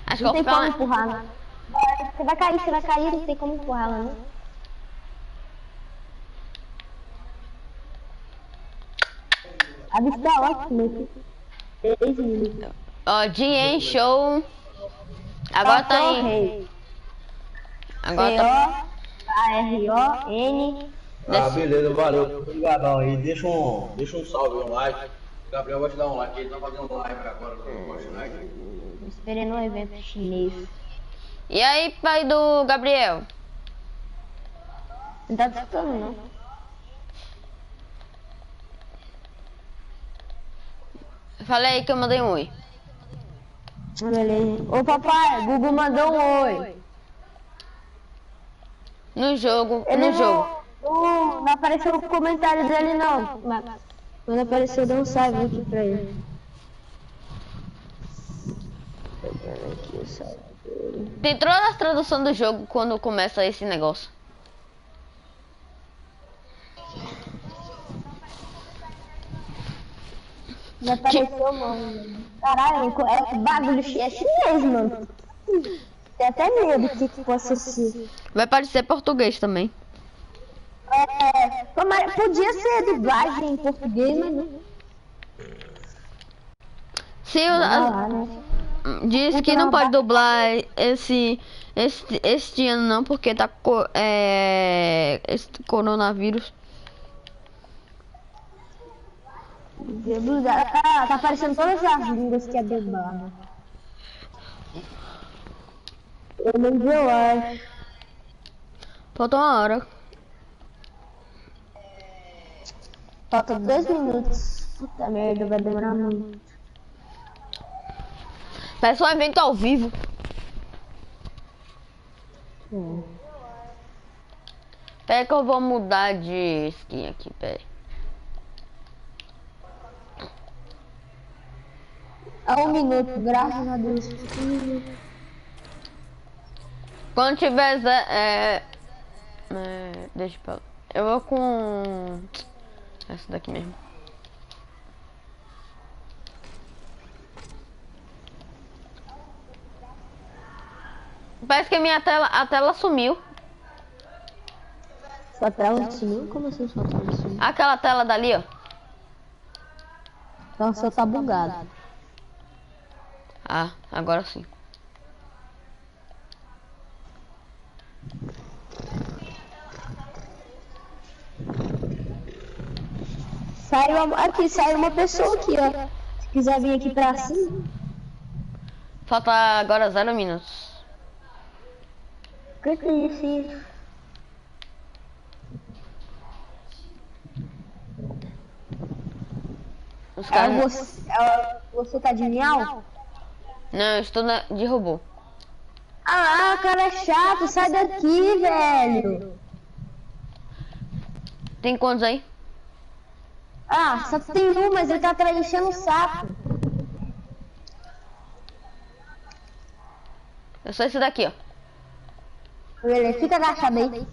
Acho que Não eu vou tem ficar como lá. empurrar, não. Você vai cair, não tem como empurrar ela, não. A vista é ótima. 3 minutos. Ó, GN Show. Agora tá em. Agora tá. C-O-A-R-O-N. Ah, beleza, valeu. Obrigadão aí. Deixa um salve, um like. Gabriel vai te dar um like, ele tá fazendo live agora no Fortnite. Esperei no evento chinês. E aí, pai do Gabriel? Não tá escutando, não. Falei aí que eu mandei um oi. Beleza. Ô papai, Gugu mandou um oi. No jogo, Ele no jogo. não apareceu o comentário dele, não. Mas quando apareceu, deu um salve aqui pra ele. Pegando aqui o salve dele. Tem todas as traduções do jogo quando começa esse negócio. Não apareceu, mano. Caralho, é bagulho é chinês, mano. Tem até medo que possa ser. Vai aparecer português também. Mas podia ser dublagem em português, mas não. Se Né? diz que não pode dublar este ano não, porque tá esse coronavírus. Tá aparecendo todas as línguas que é dublado. Eu não vi, eu acho. Falta uma hora. Falta 2 minutos. Puta merda, vai demorar muito. Parece um evento ao vivo. Pera que eu vou mudar de skin aqui, pera. Há 1 minuto, graças a Deus. Quando tiver deixa pra lá. Eu vou com essa daqui mesmo. Parece que a tela sumiu. Sua tela sumiu? Como assim sua tela sumiu? Aquela tela dali, ó. Então o seu tá bugado. Ah, agora sim. Saiu uma pessoa aqui, ó. Se quiser vir aqui pra cima. Falta agora 0 minutos. Que é isso? Os caras... Você tá de miau? Não, eu estou de robô. Ah, cara é chato, sai daqui, velho. Tem quantos aí? Ah, só tem um, mas ele tá enchendo o saco. Eu sou esse daqui, ó. Beleza, fica agachado aí.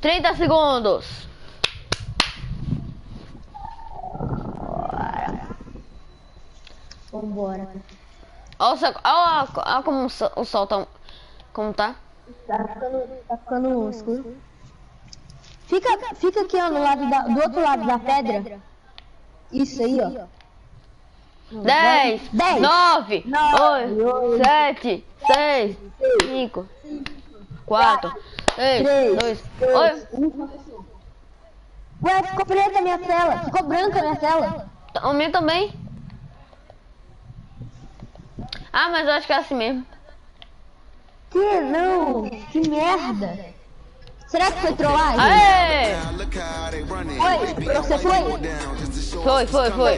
30 segundos. Vambora. Olha como o sol tá... Como tá? Tá ficando escuro. Fica aqui, ó, do outro lado da pedra. Isso aí, ó. 10, 9, 8, 7, 6, 5, 4, 3, 2, 1. Ué, ficou preta a minha tela. Ficou branca a minha tela. O meu também. Ah, mas eu acho que é assim mesmo. Que não? Que merda. Será que foi trollagem? Aê! Foi? Você foi? Foi.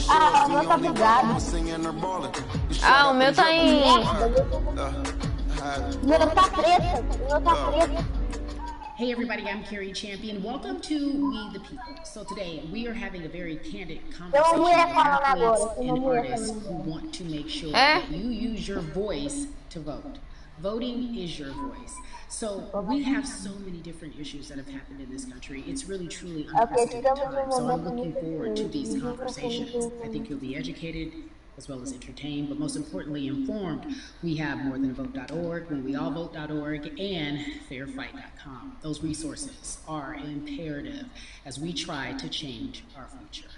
Ah, o meu tá bugado. Ah, o meu tá em... O meu tá preto. Hey everybody, I'm Carrie Champion. Welcome to We the People. So today we are having a very candid conversation with athletes and artists who want to make sure that you use your voice to vote. Voting is your voice. So we have so many different issues that have happened in this country. It's really truly unprecedented time. So I'm looking forward to these conversations. I think you'll be educated as well as entertained, but most importantly informed. We have morethanavote.org, whenweallvote.org, and fairfight.com. Those resources are imperative as we try to change our future.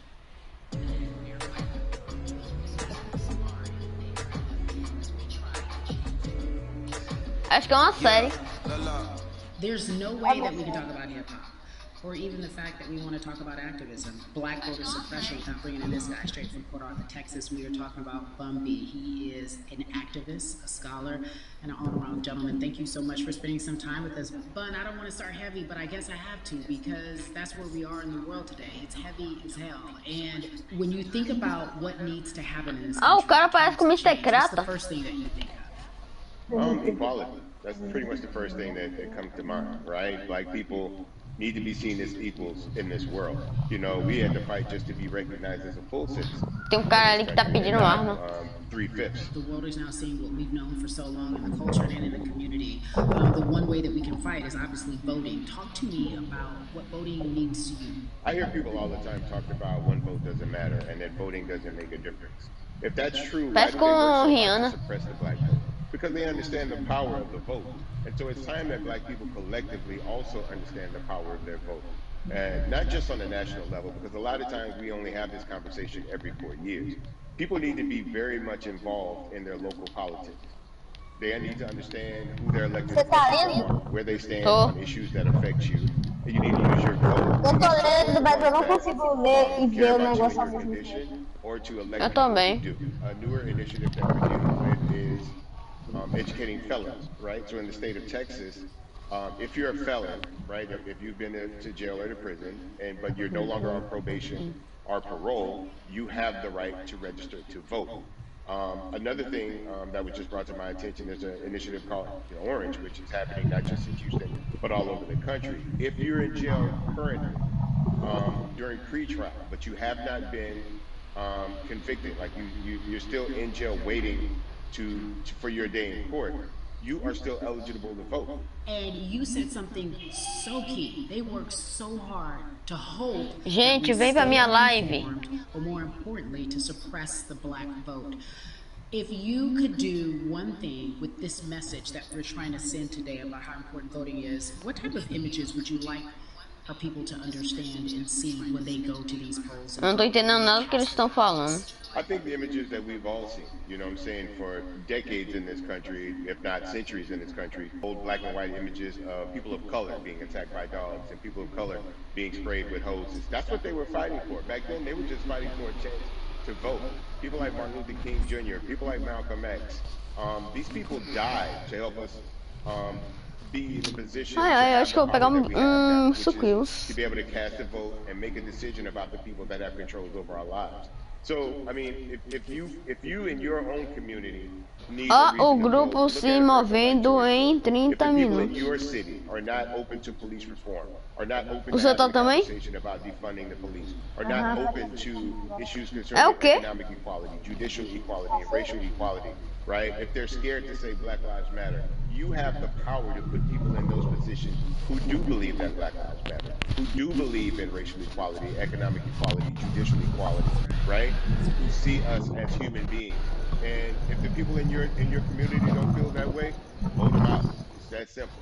Acho que é uma série. There's no way that we can talk about hip-hop, or even the fact that we want to talk about activism, black voter suppression, without bringing in this guy straight from Port Arthur, Texas. We are talking about Bumby. He is an activist, a scholar, and an all-around gentleman. Thank you so much for spending some time with us. Bun, I don't want to start heavy, but I guess I have to, because that's where we are in the world today. It's heavy as hell. And when you think about what needs to happen in this country, O cara parece com Mr. what's the Crata. first thing that you think of? Equality. That's pretty much the first thing that comes to mind, right? Black people need to be seen as equals in this world. You know, we had to fight just to be recognized as a full citizen. Tem cara ali que tá pedindo arma. 3/5. The world is now seeing what we've known for so long in the culture and in the community. The one way that we can fight is obviously voting. Talk to me about what voting means to you. I hear people all the time talk about one vote doesn't matter and that voting doesn't make a difference. If that's true, why do they work so hard to suppress the black vote? Because they understand the power of the vote. And so it's time that black people collectively also understand the power of their vote. And not just on the national level, because a lot of times we only have this conversation every 4 years. People need to be very much involved in their local politics. They need to understand who their elected officials are, where they stand on issues that affect you. And you need to use your vote. Eu tô lendo, mas eu não consigo ler e ver o negócio ao mesmo tempo. Or to elect Eu também. people who do. A newer initiative that we're dealing with is educating felons, right? So in the state of Texas, if you're a felon, right, if you've been to jail or to prison, but you're no longer on probation or parole, you have the right to register to vote. Another thing that was just brought to my attention is an initiative called Orange, which is happening not just in Houston, but all over the country. If you're in jail currently during pretrial, but you have not been convicted, like you're still in jail waiting for your day in court, you are still eligible to vote. And you said something so key. They work so hard to hope Gente, vem pra minha live. But more importantly, to suppress the black vote. If you could do one thing with this message that we're trying to send today about how important voting is, what type of images would you like for people to understand and see when they go to these polls? Eu não tô entendendo nada do que eles estão falando. I think the images that we've all seen, you know what I'm saying, for decades in this country, if not centuries in this country, old black and white images of people of color being attacked by dogs and people of color being sprayed with hoses. That's what they were fighting for. Back then, they were just fighting for a chance to vote. People like Martin Luther King Jr., people like Malcolm X, these people died to help us be in a position acho que eu vou pegar sucrilhos. to be able to cast a vote and make a decision about the people that have control over our lives. So, I mean, if you in your own community need o grupo se movendo em 30 minutos. in your city are not open to police reform, are not open O to senhor tá having a também? conversation about defunding the police, are not open to issues concerning economic equality, judicial equality, and racial equality, right? If they're scared to say Black Lives Matter, you have the power to put people in those positions who do believe that Black Lives Matter, who do believe in racial equality, economic equality, judicial equality, right? Who see us as human beings. And if the people in your community don't feel that way, vote them out. It's that simple.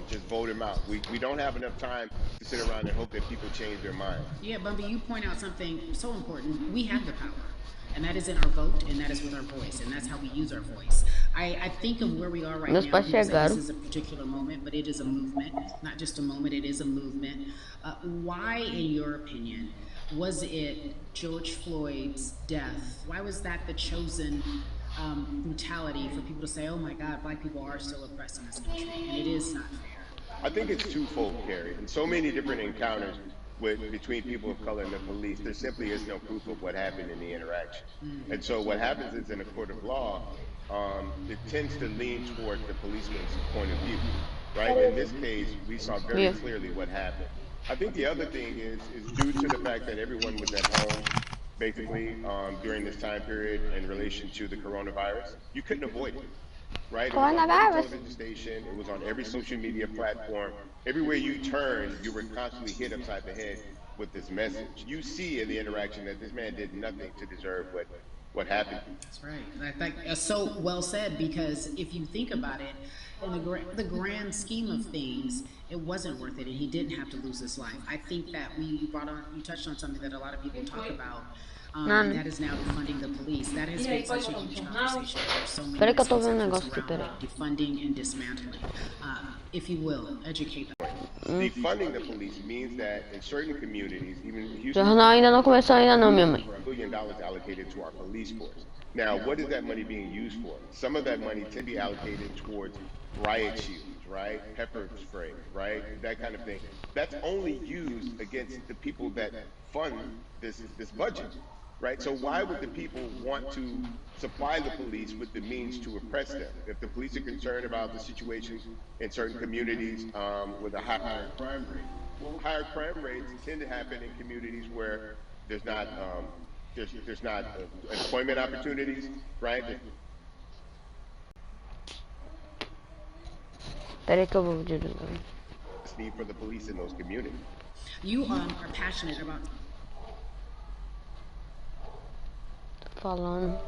Just vote them out. We don't have enough time to sit around and hope that people change their minds. Yeah, Bumpy, you point out something so important. We have the power. And that is in our vote, and that is with our voice, and that's how we use our voice. I think of where we are right now. This is a particular moment, but it is a movement. Not just a moment, it is a movement. Why, in your opinion, was it George Floyd's death? Why was that the chosen brutality for people to say, oh my God, black people are still oppressed in this country, and it is not fair? I think it's twofold, Carrie. In so many different encounters between people of color and the police, there simply is no proof of what happened in the interaction. And so what happens is in a court of law, it tends to lean towards the policeman's point of view, right? In this case, we saw very clearly what happened. I think the other thing is due to the fact that everyone was at home, basically, during this time period in relation to the coronavirus, you couldn't avoid it. Right? It was on every television station, it was on every social media platform. Everywhere you turn, you were constantly hit upside the head with this message. You see in the interaction that this man did nothing to deserve what happened. That's right. That's so well said, because if you think about it, in the grand scheme of things, it wasn't worth it, and he didn't have to lose his life. I think that you touched on something that a lot of people talk about. And that is now defunding the police. That has been such a huge conversation. There's so many defunding and dismantling. If you will, educate them. Defunding the police means that in certain communities, even Houston, ainda não começou ainda não, minha mãe. $1 billion allocated to our police force. Now, what is that money being used for? Some of that money to be allocated towards riot shields, right? Pepper spray, right? That kind of thing. That's only used against the people that fund this budget. Right? So why would the people want to supply the police with the means to oppress them? If the police are concerned about the situations in certain communities with a higher crime rate, well, higher crime rates tend to happen in communities where there's not employment opportunities, right? Need for the police in those communities. You are passionate about falando.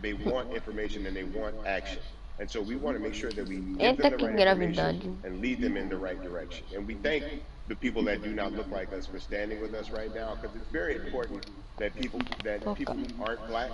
They want information and they want action. And so we want to make sure that we give them the right information and lead them in the right direction. And we thank the people that do not look like us for standing with us right now, because it's very important that people who aren't black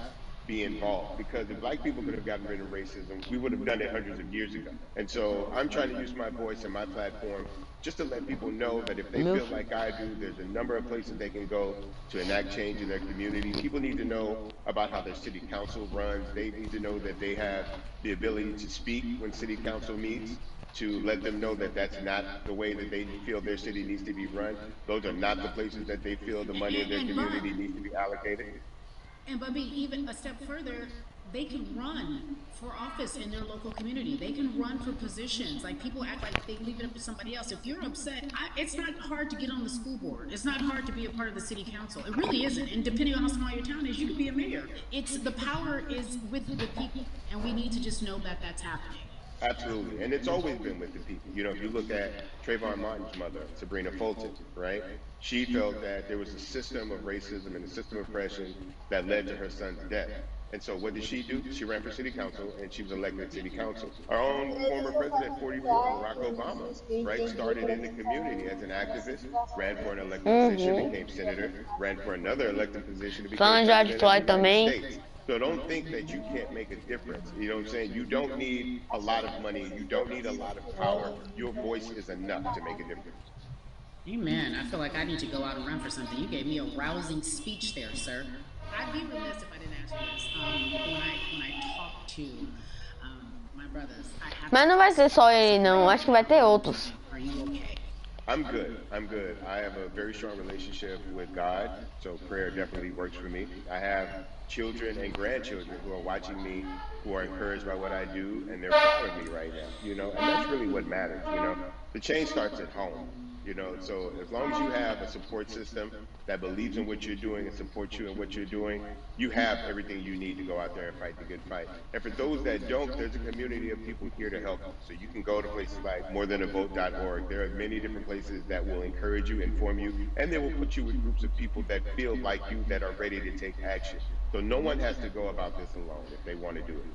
be involved, because if black people could have gotten rid of racism, we would have done it hundreds of years ago. And so I'm trying to use my voice and my platform just to let people know that if they feel like I do, there's a number of places they can go to enact change in their community. People need to know about how their city council runs. They need to know that they have the ability to speak when city council meets, to let them know that that's not the way that they feel their city needs to be run. Those are not the places that they feel the money of their community needs to be allocated. And Bubby, even a step further, they can run for office in their local community. They can run for positions. Like, people act like they leave it up to somebody else. If you're upset, it's not hard to get on the school board. It's not hard to be a part of the city council. It really isn't. And depending on how small your town is, you can be a mayor. It's the power is with the people, and we need to just know that that's happening. Absolutely, and it's always been with the people. You know, if you look at Trayvon Martin's mother, Sabrina Fulton, right? She felt that there was a system of racism and a system of oppression that led to her son's death. And so what did she do? She ran for city council, and she was elected city council. Our own former president, 44, Barack Obama, right, started in the community as an activist, ran for an elected position, became senator, ran for another elected position to become president of the United States. So don't think that you can't make a difference. You know what I'm saying? You don't need a lot of money. You don't need a lot of power. Your voice is enough to make a difference. Amen. I feel like I need to go out and run for something. You gave me a rousing speech there, sir. I'd be remiss if I didn't ask you this. When I talk to my brothers, Mas não vai ser só ele, não. Acho que vai ter outros. Are you okay? I'm good. I'm good. I have a very strong relationship with God, so prayer definitely works for me. I have children and grandchildren who are watching me, who are encouraged by what I do, and they're proud of me right now, you know, and that's really what matters, you know. The change starts at home, you know, so as long as you have a support system that believes in what you're doing and supports you in what you're doing, you have everything you need to go out there and fight the good fight. And for those that don't, there's a community of people here to help you. So you can go to places like morethanavote.org. There are many different places that will encourage you, inform you, and they will put you with groups of people that feel like you, that are ready to take action. So no one has to go about this alone if they want to do it.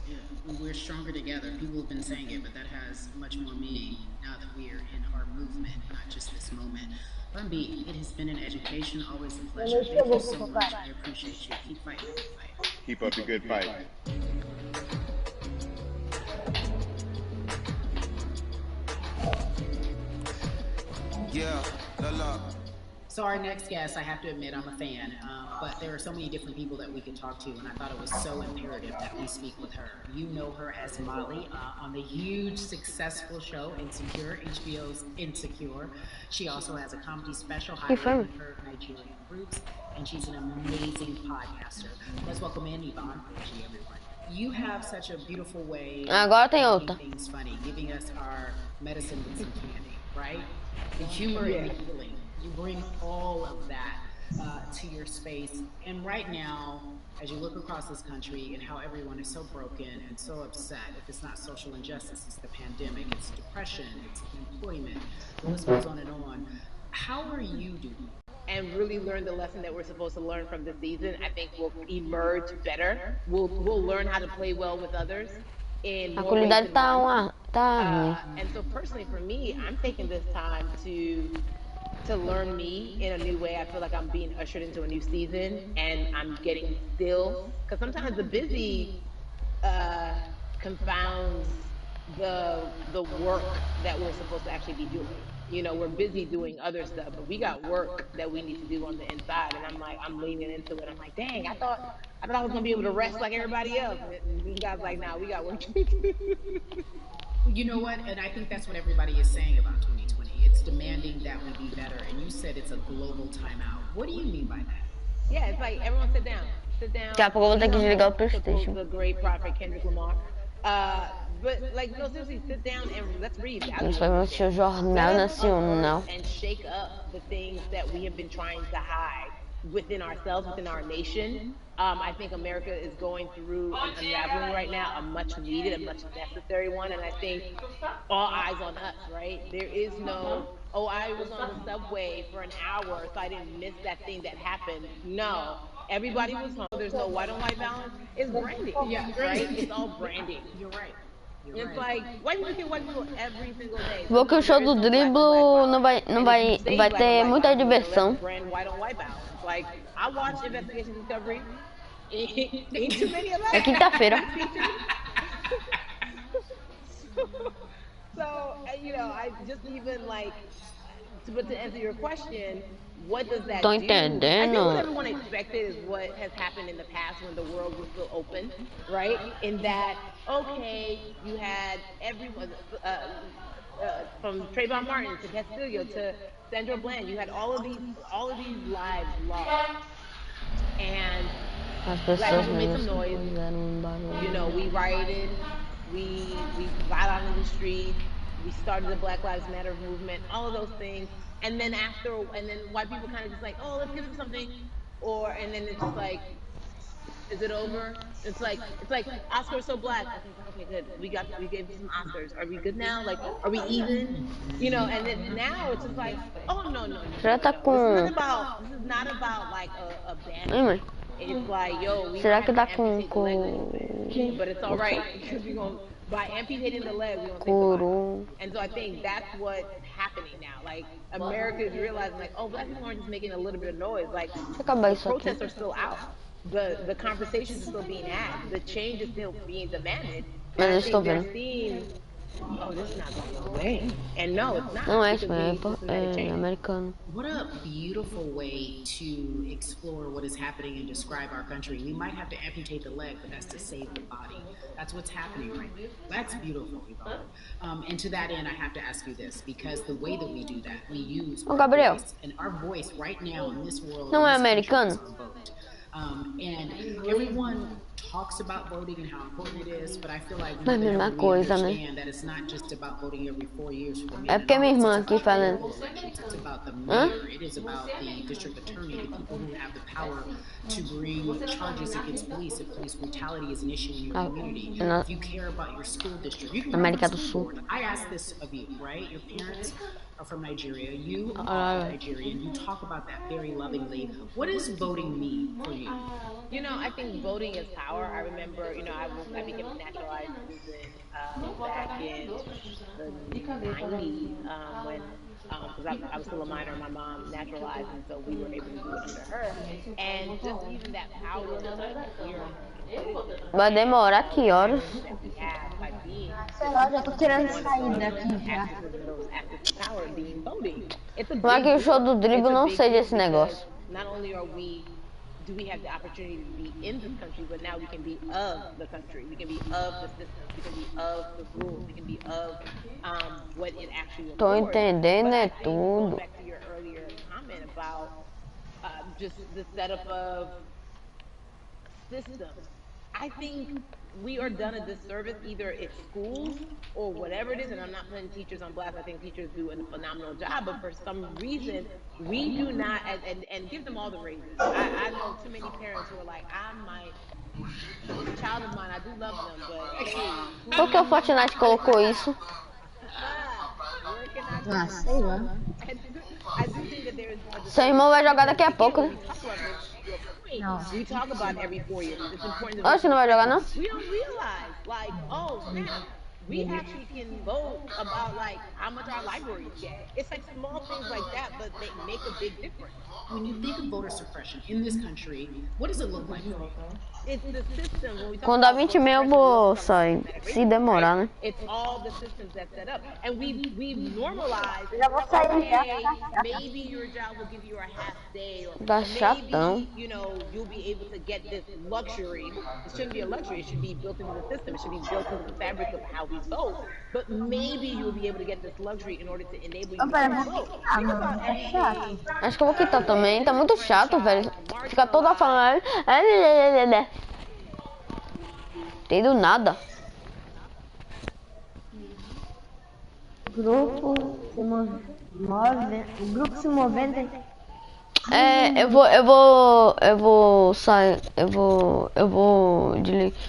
Yeah, we're stronger together. People have been saying it, but that has much more meaning now that we are in our movement, not just this moment. Bumby, it has been an education, always a pleasure. Thank you so much. I appreciate you. Keep fighting the good fight. Keep up the good fight. Yeah, la. So our next guest, I have to admit, I'm a fan, but there are so many different people that we could talk to, and I thought it was so imperative that we speak with her. You know her as Molly on the huge, successful show Insecure, HBO's Insecure. She also has a comedy special highlighting her Nigerian roots, and she's an amazing podcaster. Let's welcome in Yvonne. Hey, everyone. You have such a beautiful way of making things funny, giving us our medicine with some candy, right? The humor and the healing. You bring all of that to your space. And right now, as you look across this country and how everyone is so broken and so upset, if it's not social injustice, it's the pandemic, it's depression, it's unemployment, the list goes on and on. How are you doing? And really learn the lesson that we're supposed to learn from the season. I think we'll emerge better. We'll learn how to play well with others. In more ways than one. And so personally for me, I'm taking this time to learn me in a new way. I feel like I'm being ushered into a new season, and I'm getting still, because sometimes the busy confounds the work that we're supposed to actually be doing. You know, we're busy doing other stuff, but we got work that we need to do on the inside. And I'm leaning into it. I'm like, dang, I thought I was gonna be able to rest like everybody else. And these guys like, nah, we got work to do. You know what? And I think that's what everybody is saying about 2020. It's demanding that we be better. And you said it's a global timeout. What do you mean by that? Yeah, it's like everyone sit down. Daqui a pouco eu vou ter que desligar o PlayStation. The great prophet Kendrick Lamar. But like, no, seriously, sit down and let's read. Nós vamos assistir o Jornal Nacional. And shake up the things that we have been trying to hide within ourselves, within our nation. I think America is going through an unraveling right now, a much needed, a much necessary one. And I think all eyes on us, right? There is no, oh, I was on the subway for an hour, so I didn't miss that thing that happened. No. Everybody was home. There's no white on white balance. It's branding. Yeah, right? It's all branding. You're right. It's like white people kill white people every single day. Vou que o show do Dribble vai ter muita diversão. Brand white on white balance. Like I watch Investigation Discovery. Ain't too many of us. É quinta-feira. So, you know, I just even like, but to answer your question, what does that Tô do? I think what entendendo. everyone expected is what has happened in the past when the world was still open, right? In that, okay, you had everyone from Trayvon Martin to Castillo to Sandra Bland, you had all of these lives lost, and As Black pessoas people made some negras noise. fizeram barulho. You know, we rioted, we got out in the streets, we started the Black Lives Matter movement, all of those things. And then white people kind of just like, oh, let's give them something, and then it's just like, is it over? It's like Oscars so black. Okay, good. We gave you some Oscars. Are we good now? Like, are we even? You know, and then now it's just like, oh no. Já tá com. This is not about like a band. Ai, mãe. It's like, yo, we Será have que to dá com amputate the leg, but it's all right because by amputating the leg, we're gonna save the body. And so I think that's what's happening now. Like America is realizing, like, oh, Black people aren't just making a little bit of noise. Like the protests are still out. The conversations are still being had. The change is still being demanded. And I think they're seeing, oh, this is not going away. And no, it's not. Não é isso, é americano. What a beautiful way to explore what is happening and describe our country. We might have to amputate the leg, but that's to save the body. That's what's happening right now. That's beautiful, Yvonne. And to that end, I have to ask you this, because the way that we do that, we use our voice, and our voice right now in this world Não é americano. And everyone talks about voting and how important it is, but I feel like we understand that it's not just about voting every 4 years for the men. É porque minha irmã aqui falando. It's about the mayor. It is about the district attorney, the people who have the power to bring charges against police if police brutality is an issue in your community. If you care about your school district, you can América do Sul. I ask this of you, right? Your parents are from Nigeria. You are Nigerian. You talk about that very lovingly. What does voting mean for you? You know, I think voting is power. I remember, you know, I became a naturalized citizen back in the 90s when, because I was still a minor, my mom naturalized, and so we were able to do it under her. And just even that power Vai demorar que horas? Sei lá, já tô querendo sair daqui já. Vai que o show do dribble não seja esse negócio. Not only do we have the opportunity to be in this country, but now we can be of the country. We can be of the system. We can be of the rules. We can be of what it actually Tô entendendo é tudo. Going back to your earlier comment about just the setup of systems, I think we are done a disservice either at schools or whatever it is, and I'm not putting teachers on blast. I think teachers do a phenomenal job, but for some reason we do not, and give them all the raises. I know too many parents who are like, child of mine, I do love them, but hey. Por que o Fortnite colocou isso? Ah, sei lá. Seu irmão vai jogar daqui a pouco, né? Não. We talk about it every 4 years. It's important. Oxe, não vai jogar não? We don't realize, like, oh snap, we actually can vote about like how much our libraries get. It's like small things like that, but they make a big difference. When you think of voter suppression in this country, what does it look like? It's the system. When we talk Quando dá about 20 e meia eu vou sair, se demorar, né? It's all the systems that set up, and we've normalized. Okay, maybe your job will give you a half day, or Tá chatão. maybe you'll be able to get this luxury. It shouldn't be a luxury. It should be built into the system. It should be built into the fabric of how we vote. But maybe you'll be able to get this luxury in order to enable you to vote. Acho que eu vou quitar também, tá muito chato, velho. Fica toda falando. Entendo nada. Grupo se movendo. Eu vou sair, eu vou desligar.